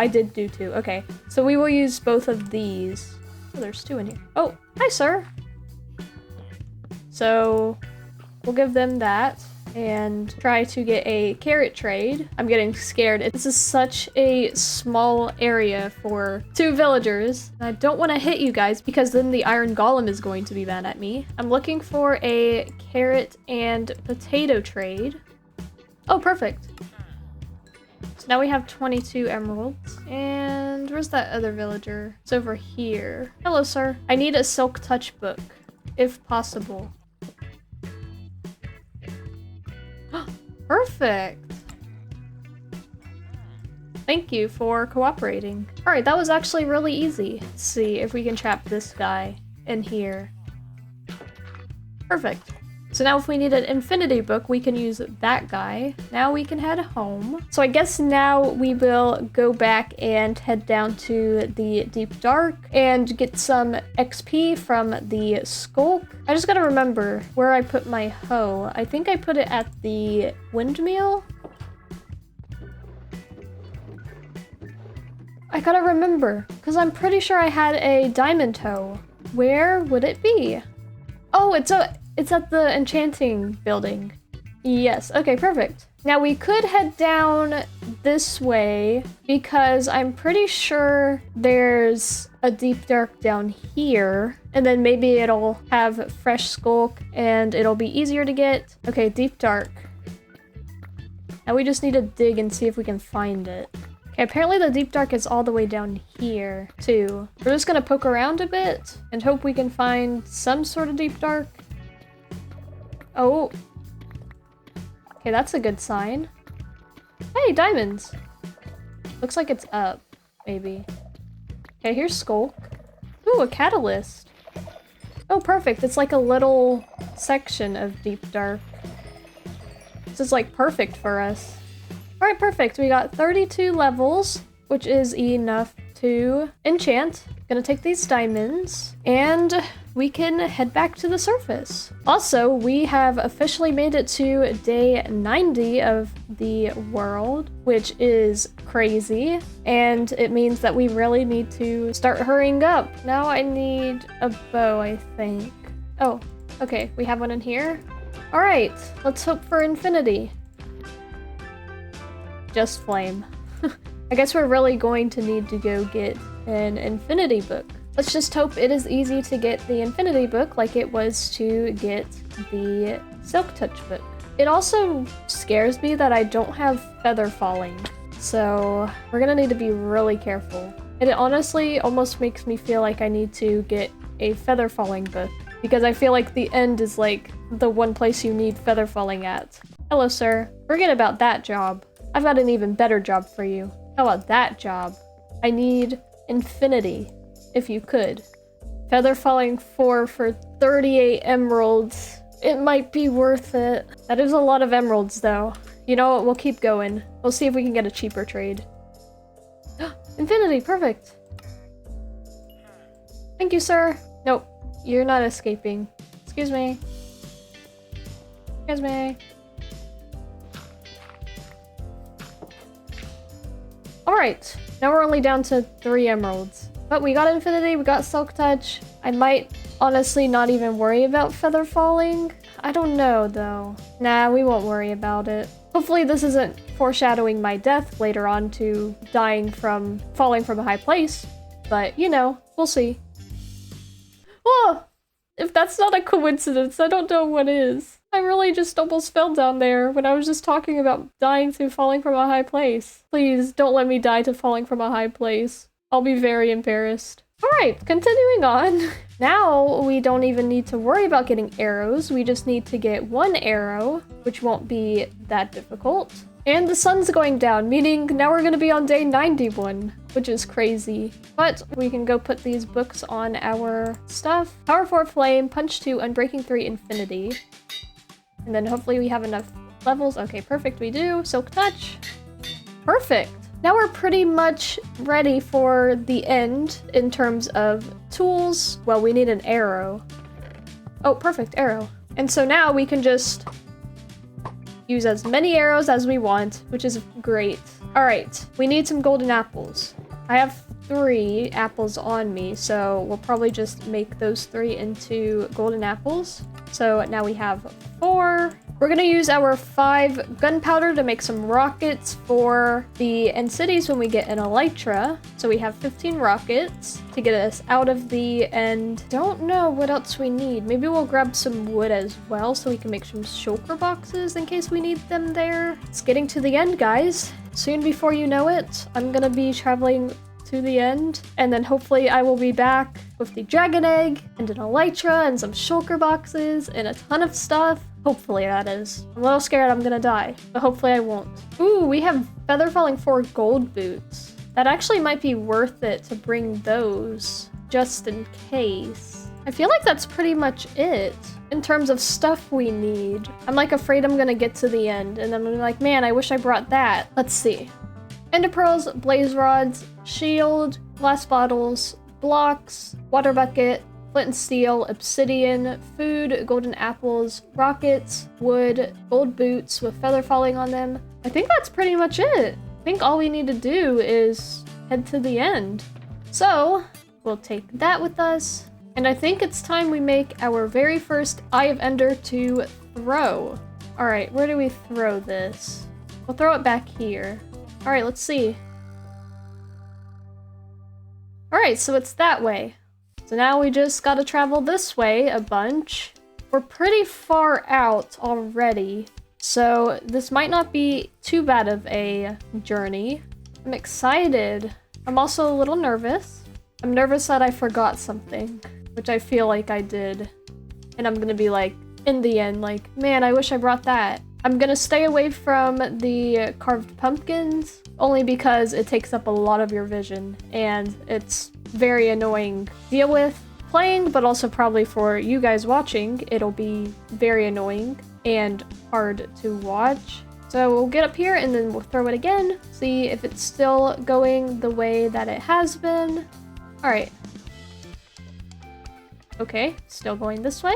did do two. Okay, so we will use both of these. Oh, there's two in here. Oh, hi, sir. So we'll give them that and try to get a carrot trade. I'm getting scared. This is such a small area for two villagers. I don't want to hit you guys because then the iron golem is going to be mad at me. I'm looking for a carrot and potato trade. Oh, perfect. So now we have 22 emeralds. And where's that other villager? It's over here. Hello, sir. I need a Silk Touch book, if possible. Perfect. Thank you for cooperating. All right, that was actually really easy. Let's see if we can trap this guy in here. Perfect. So now if we need an infinity book, we can use that guy. Now we can head home. So I guess now we will go back and head down to the Deep Dark and get some XP from the Skulk. I just gotta remember where I put my hoe. I think I put it at the windmill. I gotta remember, because I'm pretty sure I had a diamond hoe. Where would it be? Oh, it's at the enchanting building. Yes, okay, perfect. Now we could head down this way because I'm pretty sure there's a Deep Dark down here. And then maybe it'll have fresh Skulk and it'll be easier to get. Okay, Deep Dark. Now we just need to dig and see if we can find it. Okay, apparently the Deep Dark is all the way down here too. We're just gonna poke around a bit and hope we can find some sort of Deep Dark. Oh. Okay, that's a good sign. Hey, diamonds. Looks like it's up, maybe. Okay, here's Skulk. Ooh, a catalyst. Oh, perfect. It's like a little section of Deep Dark. This is like perfect for us. All right, perfect. We got 32 levels, which is enough to enchant. Gonna take these diamonds and we can head back to the surface. Also, we have officially made it to day 90 of the world, which is crazy. And it means that we really need to start hurrying up. Now I need a bow, I think. Oh, okay, we have one in here. All right, let's hope for infinity. Just flame. I guess we're really going to need to go get an infinity book. Let's just hope it is easy to get the infinity book like it was to get the Silk Touch book. It also scares me that I don't have feather falling, so we're gonna need to be really careful. It honestly almost makes me feel like I need to get a feather falling book because I feel like the end is like the one place you need feather falling at. Hello, sir. Forget about that job. I've got an even better job for you. How about that job? I need infinity, if you could. Feather falling 4 for 38 emeralds. It might be worth it. That is a lot of emeralds, though. You know what? We'll keep going. We'll see if we can get a cheaper trade. Infinity, perfect. Thank you, sir. Nope, you're not escaping. Excuse me. Excuse me. Alright, now we're only down to 3 emeralds. But we got Infinity, we got Silk Touch. I might honestly not even worry about Feather Falling. I don't know, though. Nah, we won't worry about it. Hopefully this isn't foreshadowing my death later on to dying from falling from a high place. But, you know, we'll see. Whoa! If that's not a coincidence, I don't know what is. I really just almost fell down there when I was just talking about dying to falling from a high place. Please, don't let me die to falling from a high place. I'll be very embarrassed. Alright, continuing on. Now, we don't even need to worry about getting arrows. We just need to get 1 arrow, which won't be that difficult. And the sun's going down, meaning now we're gonna be on day 91, which is crazy. But we can go put these books on our stuff. Power 4 Flame, Punch 2, Unbreaking 3, Infinity. And then hopefully we have enough levels. Okay, perfect, we do. Silk Touch. Perfect. Now we're pretty much ready for the end in terms of tools. Well, we need an arrow. Oh, perfect, arrow. And so now we can just use as many arrows as we want, which is great. All right, we need some golden apples. I have 3 apples on me, so we'll probably just make those 3 into golden apples. So now we have 4. We're gonna use our 5 gunpowder to make some rockets for the end cities when we get an elytra. So we have 15 rockets to get us out of the end. Don't know what else we need. Maybe we'll grab some wood as well so we can make some shulker boxes in case we need them there. It's getting to the end, guys. Soon before you know it, I'm gonna be traveling to the end, and then hopefully I will be back with the dragon egg and an elytra and some shulker boxes and a ton of stuff. Hopefully, that is. I'm a little scared I'm gonna die, but hopefully I won't. Ooh, we have Feather Falling 4 gold boots. That actually might be worth it to bring those, just in case. I feel like that's pretty much it in terms of stuff we need. I'm like afraid I'm gonna get to the end, and I'm like, man, I wish I brought that. Let's see. Ender pearls, blaze rods, shield, glass bottles, blocks, water bucket, flint and steel, obsidian, food, golden apples, rockets, wood, gold boots with feather falling on them. I think that's pretty much it. I think all we need to do is head to the end. So we'll take that with us. And I think it's time we make our very first Eye of Ender to throw. All right, where do we throw this? We'll throw it back here. All right, let's see. All right, so it's that way. So now we just gotta travel this way a bunch. We're pretty far out already, so this might not be too bad of a journey. I'm excited. I'm also a little nervous. I'm nervous that I forgot something, which I feel like I did. And I'm gonna be like, in the end, like, man, I wish I brought that. I'm gonna stay away from the carved pumpkins, only because it takes up a lot of your vision, and it's very annoying to deal with playing, but also probably for you guys watching, it'll be very annoying and hard to watch. So we'll get up here and then we'll throw it again, see if it's still going the way that it has been. All right. Okay, still going this way.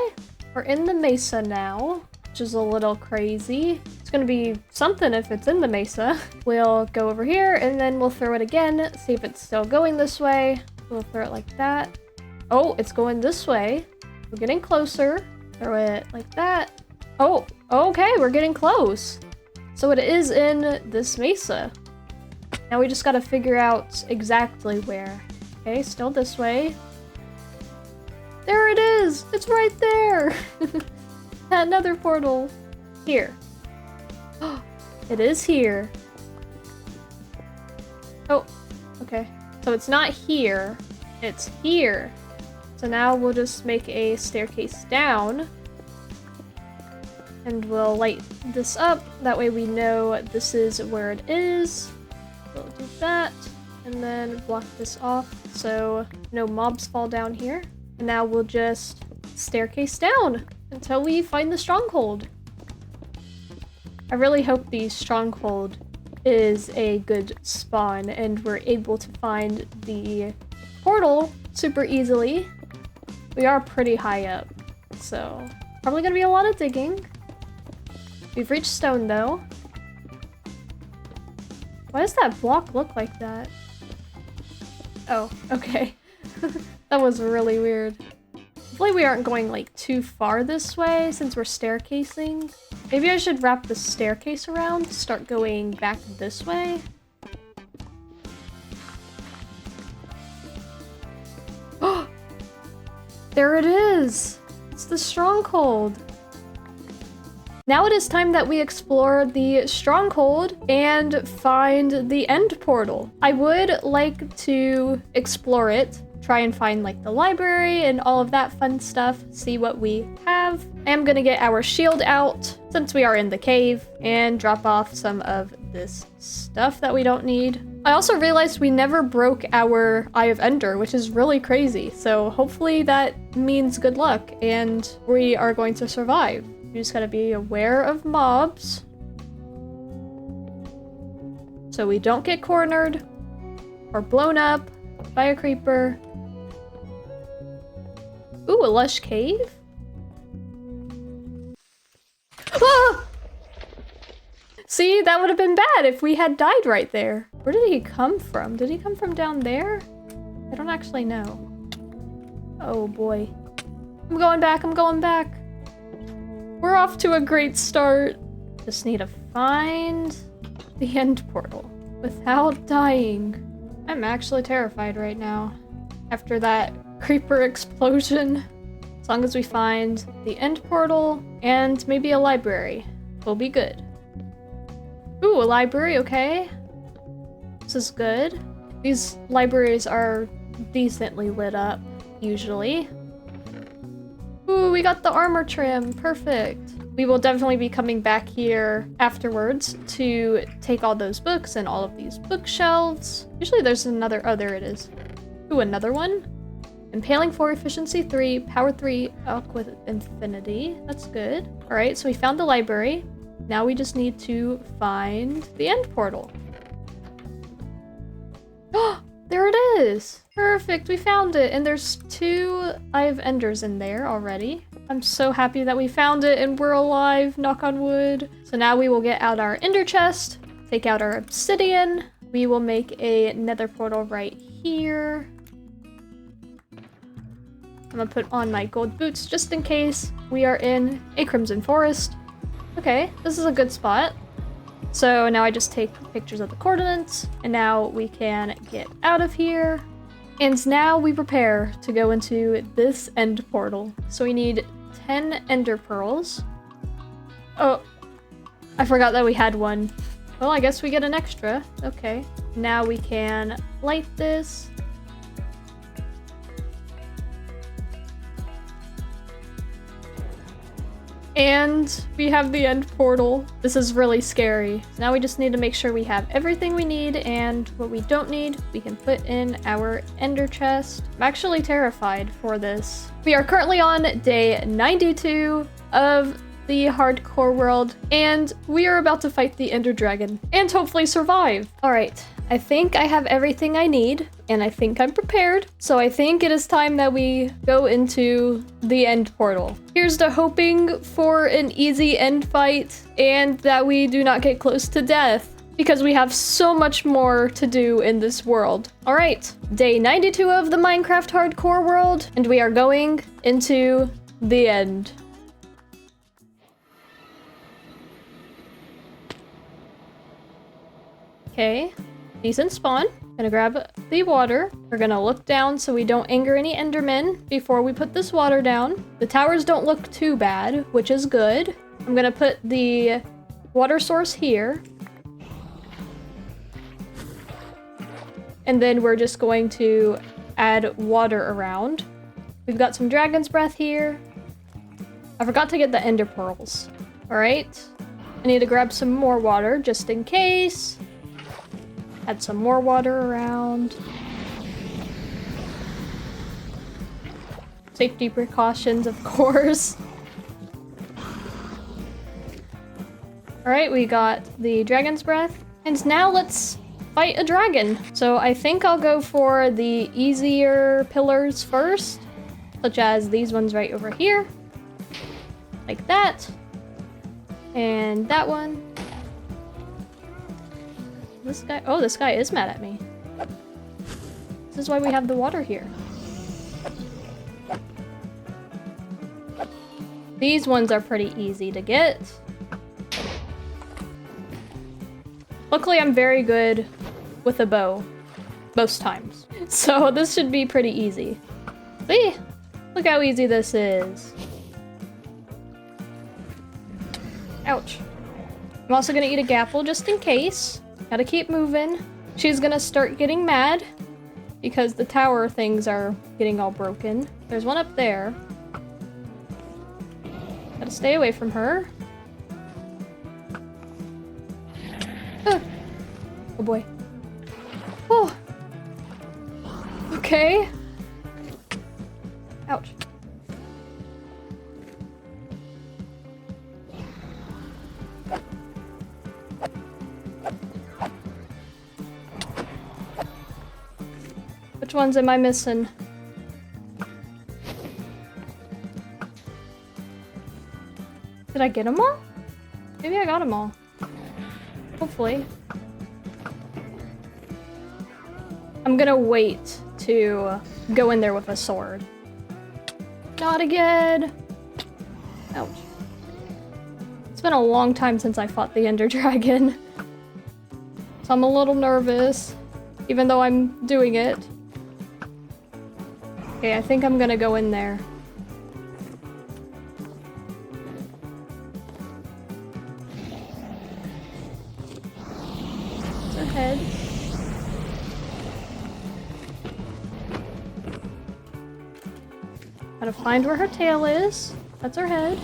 We're in the mesa now, which is a little crazy. It's gonna be something if it's in the mesa. We'll go over here and then we'll throw it again, see if it's still going this way. We'll throw it like that. Oh, it's going this way. We're getting closer. Throw it like that. Oh, okay, we're getting close. So it is in this mesa. Now we just gotta figure out exactly where. Okay, still this way. There it is! It's right there! That nether portal. Here. It is here. Oh, okay. So it's not here, it's here. So now we'll just make a staircase down. And we'll light this up. That way we know this is where it is. We'll do that. And then block this off so no mobs fall down here. And now we'll just staircase down until we find the stronghold. I really hope the stronghold is a good spawn and we're able to find the portal super easily We are pretty high up, so probably gonna be a lot of digging. We've reached stone though. Why does that block look like that? Oh, okay. That was really weird. Hopefully we aren't going like too far this way since we're staircasing. Maybe I should wrap the staircase around, start going back this way. Oh! There it is! It's the stronghold! Now it is time that we explore the stronghold and find the end portal. I would like to explore it, try and find like the library and all of that fun stuff, see what we have. I am gonna get our shield out since we are in the cave and drop off some of this stuff that we don't need. I also realized we never broke our Eye of Ender, which is really crazy. So hopefully that means good luck and we are going to survive. You just gotta be aware of mobs so we don't get cornered or blown up by a creeper. Ooh, a lush cave? Ah! See, that would have been bad if we had died right there. Where did he come from? Did he come from down there? I don't actually know. Oh boy. I'm going back, I'm going back. We're off to a great start. Just need to find the end portal without dying. I'm actually terrified right now after that creeper explosion. As long as we find the end portal and maybe a library, we'll be good. Ooh, a library, okay. This is good. These libraries are decently lit up, usually. Ooh, we got the armor trim, perfect. We will definitely be coming back here afterwards to take all those books and all of these bookshelves. Usually there's another, oh, there it is. Ooh, another one. Impaling 4, efficiency 3, power 3, up with infinity. That's good. All right, so we found the library. Now we just need to find the end portal. Oh, there it is. Perfect, we found it. And there's 2 Eye of Enders in there already. I'm so happy that we found it and we're alive, knock on wood. So now we will get out our ender chest, take out our obsidian. We will make a nether portal right here. I'm gonna put on my gold boots just in case we are in a crimson forest. Okay, this is a good spot. So now I just take pictures of the coordinates, and now we can get out of here. And now we prepare to go into this end portal. So we need 10 ender pearls. Oh, I forgot that we had one. Well, I guess we get an extra. Okay. Now we can light this. And we have the end portal. This is really scary. Now we just need to make sure we have everything we need, and what we don't need, we can put in our ender chest. I'm actually terrified for this. We are currently on day 92 of the hardcore world, and we are about to fight the ender dragon and hopefully survive. All right, I think I have everything I need, and I think I'm prepared. So I think it is time that we go into the end portal. Here's to hoping for an easy end fight and that we do not get close to death, because we have so much more to do in this world. All right, day 92 of the Minecraft hardcore world, and we are going into the end. Okay, decent spawn. Gonna grab the water. We're gonna look down so we don't anger any endermen before we put this water down. The towers don't look too bad, which is good. I'm gonna put the water source here. And then we're just going to add water around. We've got some dragon's breath here. I forgot to get the ender pearls. All right, I need to grab some more water just in case. Add some more water around. Safety precautions, of course. All right, we got the dragon's breath. And now let's fight a dragon. So I think I'll go for the easier pillars first. such as these ones right over here, like that, and that one. This guy, oh, this guy is mad at me. This is why we have the water here. These ones are pretty easy to get. Luckily, I'm very good with a bow most times. So this should be pretty easy. See? Look how easy this is. Ouch. I'm also gonna eat a gapple just in case. Gotta keep moving. She's gonna start getting mad because the tower things are getting all broken. There's one up there. Gotta stay away from her. Oh boy. Oh. Okay. Ouch. Which ones am I missing? Did I get them all? Maybe I got them all. Hopefully. I'm gonna wait to go in there with a sword. Not again! Ouch. It's been a long time since I fought the Ender Dragon. So I'm a little nervous, even though I'm doing it. Okay, I think I'm gonna go in there. It's her head. Gotta find where her tail is. That's her head.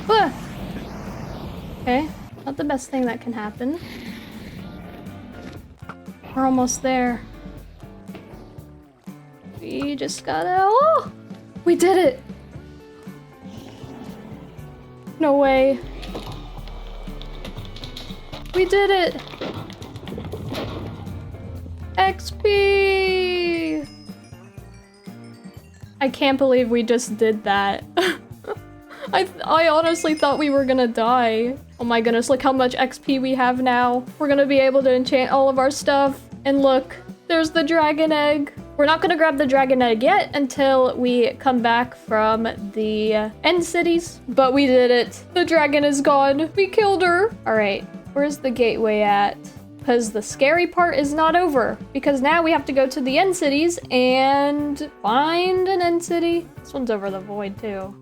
Ah! Okay, not the best thing that can happen. We're almost there. We just gotta... Oh! We did it! No way. We did it! XP! I can't believe we just did that. I honestly thought we were gonna die. Oh my goodness, look how much XP we have now. We're gonna be able to enchant all of our stuff. And look, there's the dragon egg. We're not gonna grab the dragon egg yet until we come back from the end cities, but we did it. The dragon is gone. We killed her. All right, where's the gateway at? Because the scary part is not over, because now we have to go to the end cities and find an end city. This one's over the void too.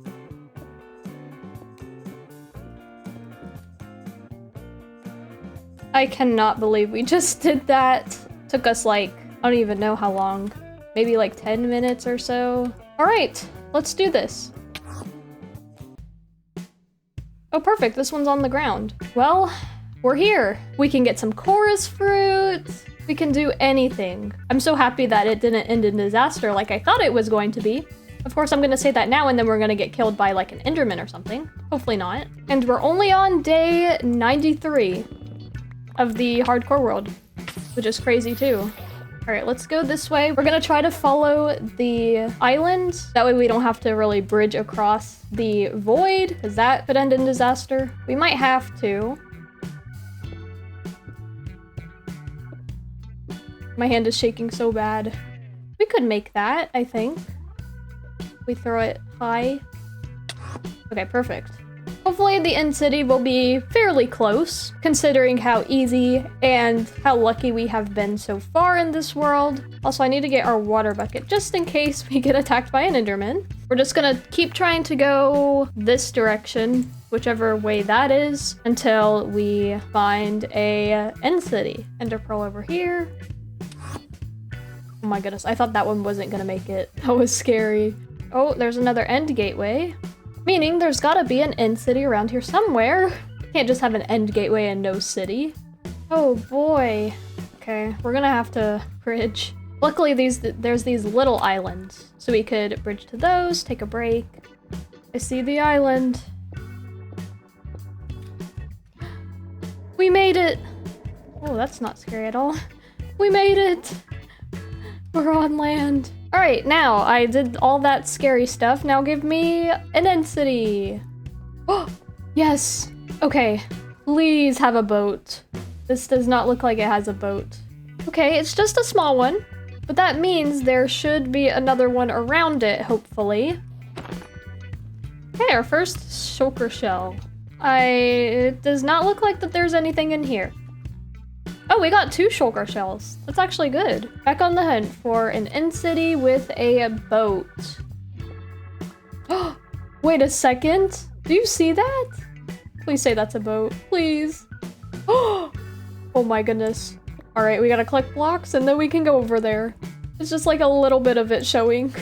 I cannot believe we just did that. Took us like, I don't even know how long. Maybe like 10 minutes or so. All right, let's do this. Oh, perfect, this one's on the ground. Well, we're here. We can get some chorus fruit. We can do anything. I'm so happy that it didn't end in disaster like I thought it was going to be. Of course, I'm gonna say that now and then we're gonna get killed by like an Enderman or something. Hopefully not. And we're only on day 93 of the hardcore world, which is crazy too. All right, let's go this way. We're gonna try to follow the island. That way we don't have to really bridge across the void, because that could end in disaster. We might have to. My hand is shaking so bad. We could make that, I think. We throw it high. Okay, perfect. Hopefully the end city will be fairly close, considering how easy and how lucky we have been so far in this world. Also, I need to get our water bucket just in case we get attacked by an Enderman. We're just gonna keep trying to go this direction, whichever way that is, until we find a end city. Ender pearl over here. Oh my goodness, I thought that one wasn't gonna make it. That was scary. Oh, there's another end gateway. Meaning there's gotta be an end city around here somewhere. Can't just have an end gateway and no city. Oh boy. Okay, we're gonna have to bridge. Luckily there's these little islands, so we could bridge to those, take a break. I see the island. We made it! Oh, that's not scary at all. We made it! We're on land. Alright, now I did all that scary stuff. Now give me an end city. Oh, yes. Okay, please have a boat. This does not look like it has a boat. Okay, it's just a small one, but that means there should be another one around it, hopefully. Okay, our first shulker shell. It does not look like that there's anything in here. Oh, we got 2 shulker shells. That's actually good. Back on the hunt for an end city with a boat. Oh, wait a second. Do you see that? Please say that's a boat. Please. Oh my goodness. All right, we gotta collect blocks and then we can go over there. It's just like a little bit of it showing.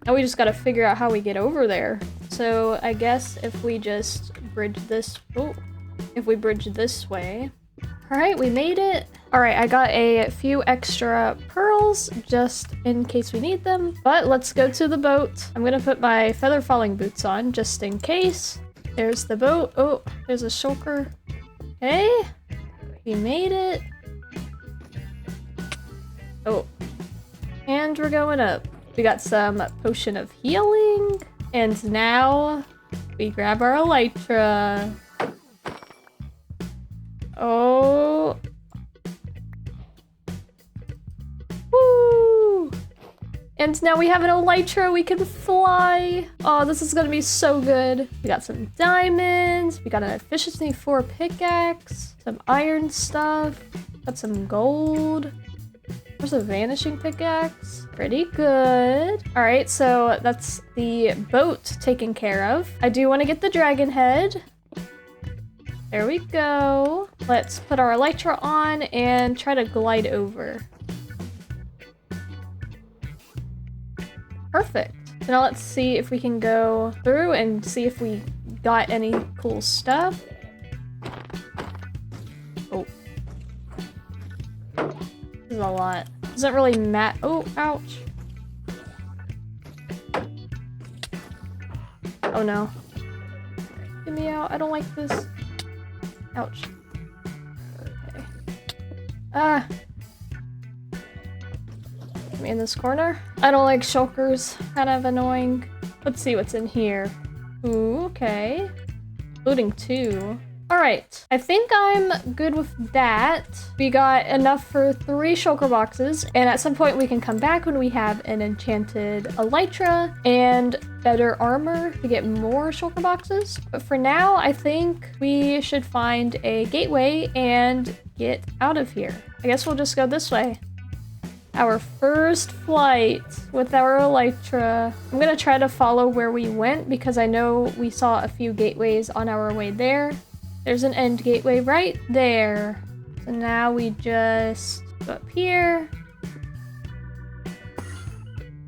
Now we just gotta figure out how we get over there. So I guess if we just bridge this, if we bridge this way. All right, we made it. All right, I got a few extra pearls just in case we need them, but let's go to the boat. I'm gonna put my feather falling boots on just in case. There's the boat. Oh, there's a shulker. Okay, we made it. Oh, and we're going up. We got some potion of healing, and now we grab our elytra. Oh. Woo! And now we have an elytra, we can fly. Oh, this is gonna be so good. We got some diamonds, we got an efficiency 4 pickaxe, some iron stuff, got some gold. There's a vanishing pickaxe. Pretty good. All right, so that's the boat taken care of. I do want to get the dragon head. There we go. Let's put our elytra on and try to glide over. Perfect. So now let's see if we can go through and see if we got any cool stuff. Oh. This is a lot. Doesn't really matter. Oh, ouch. Oh no. Get me out. I don't like this. Ouch. Okay. Ah. Get me in this corner. I don't like shulkers. Kind of annoying. Let's see what's in here. Ooh, okay. Looting 2. Alright, I think I'm good with that. We got enough for 3 shulker boxes, and at some point we can come back when we have an enchanted elytra and better armor to get more shulker boxes. But for now, I think we should find a gateway and get out of here. I guess we'll just go this way. Our first flight with our elytra. I'm gonna try to follow where we went because I know we saw a few gateways on our way there. There's an end gateway right there. So now we just go up here.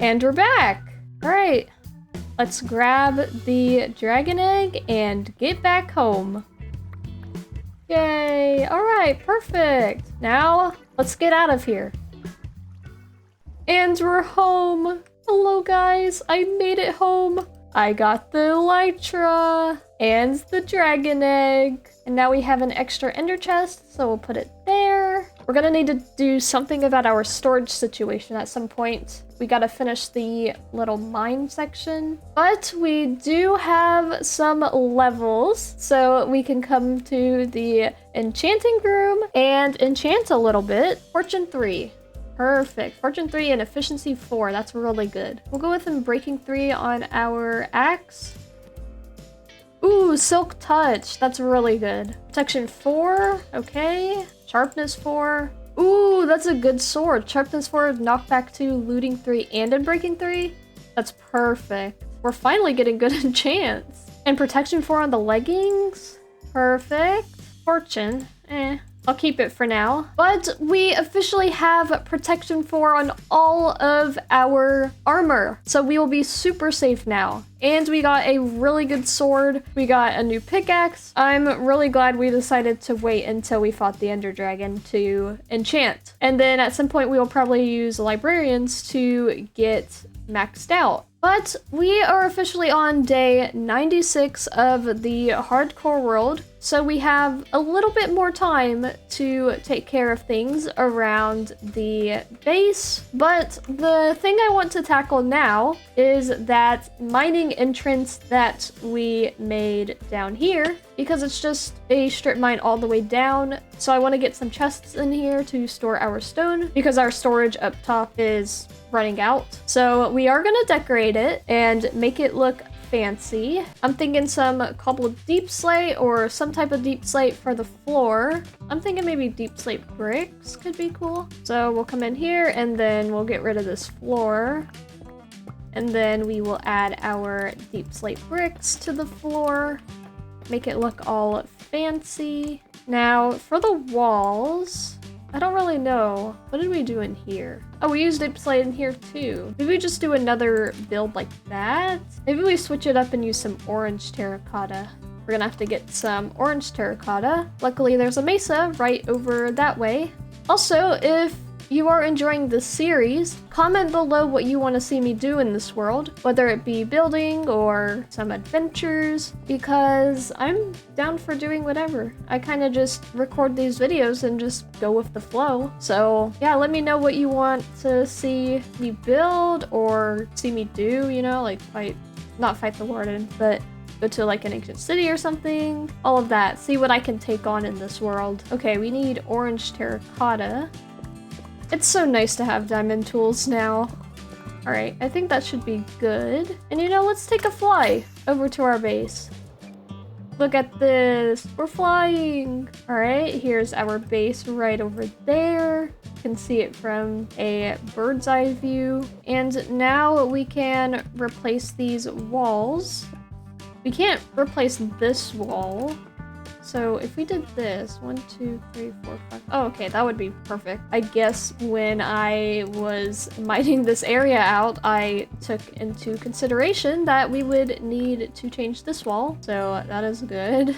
And we're back. All right, let's grab the dragon egg and get back home. Yay, all right, perfect. Now let's get out of here. And we're home. Hello guys, I made it home. I got the elytra and the dragon egg. And now we have an extra ender chest, so we'll put it there. We're gonna need to do something about our storage situation at some point. We gotta finish the little mine section. But we do have some levels, so we can come to the enchanting room and enchant a little bit. Fortune 3. Perfect. Fortune 3 and efficiency 4. That's really good. We'll go with breaking 3 on our axe. Ooh, silk touch. That's really good. Protection 4. Okay. Sharpness 4. Ooh, that's a good sword. Sharpness 4, knockback 2, looting 3, and unbreaking 3. That's perfect. We're finally getting good enchants. And protection 4 on the leggings. Perfect. Fortune. I'll keep it for now. But we officially have protection 4 on all of our armor. So we will be super safe now. And we got a really good sword. We got a new pickaxe. I'm really glad we decided to wait until we fought the Ender Dragon to enchant. And then at some point we will probably use librarians to get maxed out. But we are officially on day 96 of the hardcore world. so we have a little bit more time to take care of things around the base, but the thing I want to tackle now is that mining entrance that we made down here, because it's just a strip mine all the way down. So I want to get some chests in here to store our stone because our storage up top is running out. So we are going to decorate it and make it look fancy. I'm thinking some cobbled deep slate or some type of deep slate for the floor. I'm thinking maybe deep slate bricks could be cool. So we'll come in here and then we'll get rid of this floor. And then we will add our deep slate bricks to the floor. Make it look all fancy. Now for the walls, I don't really know. What did we do in here? Oh, we used deep slate in here too. Maybe we just do another build like that? Maybe we switch it up and use some orange terracotta. We're gonna have to get some orange terracotta. Luckily, there's a mesa right over that way. Also, if you are enjoying this series, comment below what you want to see me do in this world, whether it be building or some adventures, because I'm down for doing whatever. I kind of just record these videos and just go with the flow. So yeah, let me know what you want to see me build or see me do, you know, like not fight the warden, but go to like an ancient city or something. All of that. See what I can take on in this world. Okay, we need orange terracotta. It's so nice to have diamond tools now. Alright, I think that should be good. And you know, let's take a fly over to our base. Look at this. We're flying. Alright, here's our base right over there. You can see it from a bird's eye view. And now we can replace these walls. We can't replace this wall. So if we did this, 1, 2, 3, 4, 5. Oh, okay, that would be perfect. I guess when I was mining this area out, I took into consideration that we would need to change this wall. So that is good.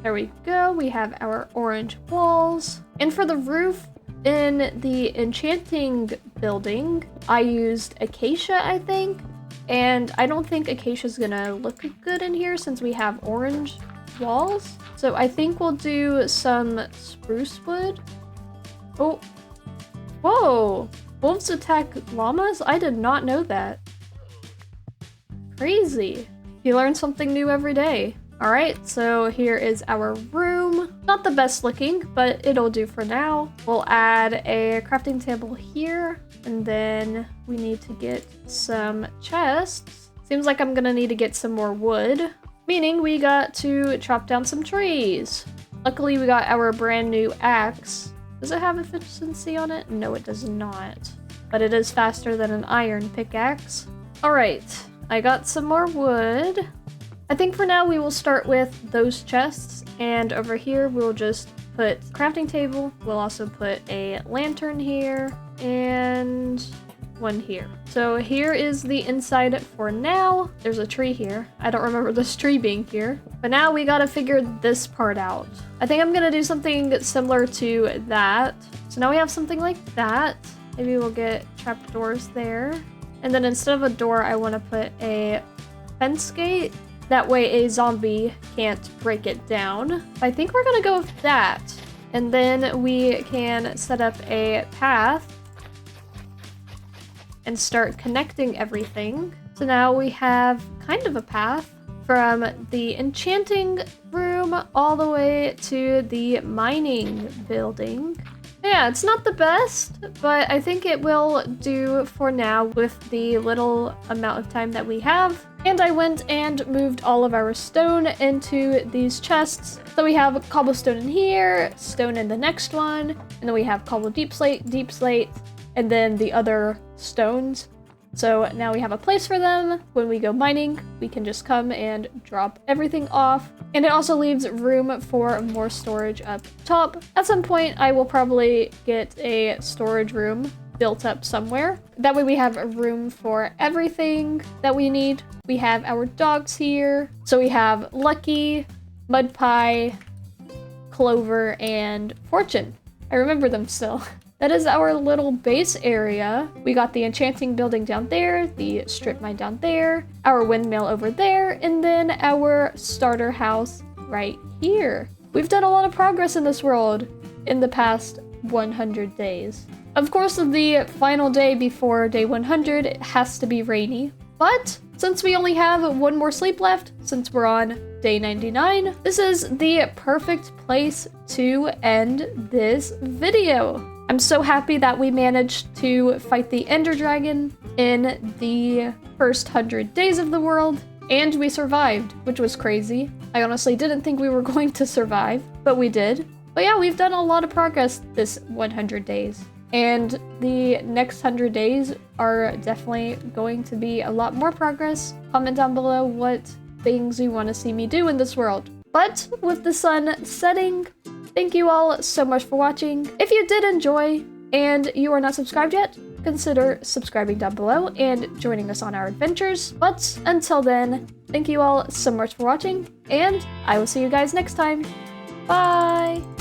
There we go. We have our orange walls. And for the roof, in the enchanting building, I used acacia, I think. And I don't think acacia is gonna look good in here since we have orange walls. So I think we'll do some spruce wood. Oh, whoa, wolves attack llamas? I did not know that. Crazy. You learn something new every day. All right, so here is our room. Not the best looking, but it'll do for now. We'll add a crafting table here, and then we need to get some chests. Seems like I'm gonna need to get some more wood. Meaning we got to chop down some trees. Luckily, we got our brand new axe. Does it have efficiency on it? No, it does not. But it is faster than an iron pickaxe. All right, I got some more wood. I think for now we will start with those chests. And over here, we'll just put crafting table. We'll also put a lantern here and one here. So here is the inside for now. There's a tree here. I don't remember this tree being here. But now we gotta figure this part out. I think I'm gonna do something similar to that. So now we have something like that. Maybe we'll get trapdoors there. And then instead of a door, I want to put a fence gate. That way a zombie can't break it down. I think we're gonna go with that. And then we can set up a path and start connecting everything. So now we have kind of a path from the enchanting room all the way to the mining building. Yeah, it's not the best, but I think it will do for now with the little amount of time that we have. And I went and moved all of our stone into these chests. So we have cobblestone in here, stone in the next one, and then we have cobble deep slate, and then the other stones. So now we have a place for them. When we go mining, we can just come and drop everything off. And it also leaves room for more storage up top. At some point, I will probably get a storage room built up somewhere. That way we have a room for everything that we need. We have our dogs here. So we have Lucky, Mud Pie, Clover, and Fortune. I remember them still. That is our little base area. We got the enchanting building down there, the strip mine down there, our windmill over there, and then our starter house right here. We've done a lot of progress in this world in the past 100 days. Of course, the final day before day 100 it has to be rainy, but since we only have one more sleep left, since we're on day 99, this is the perfect place to end this video. I'm so happy that we managed to fight the Ender Dragon in the first 100 days of the world, and we survived, which was crazy. I honestly didn't think we were going to survive, but we did. But yeah, we've done a lot of progress this 100 days. And the next 100 days are definitely going to be a lot more progress. Comment down below what things you want to see me do in this world. But with the sun setting, thank you all so much for watching. If you did enjoy and you are not subscribed yet, consider subscribing down below and joining us on our adventures. But until then, thank you all so much for watching, and I will see you guys next time. Bye!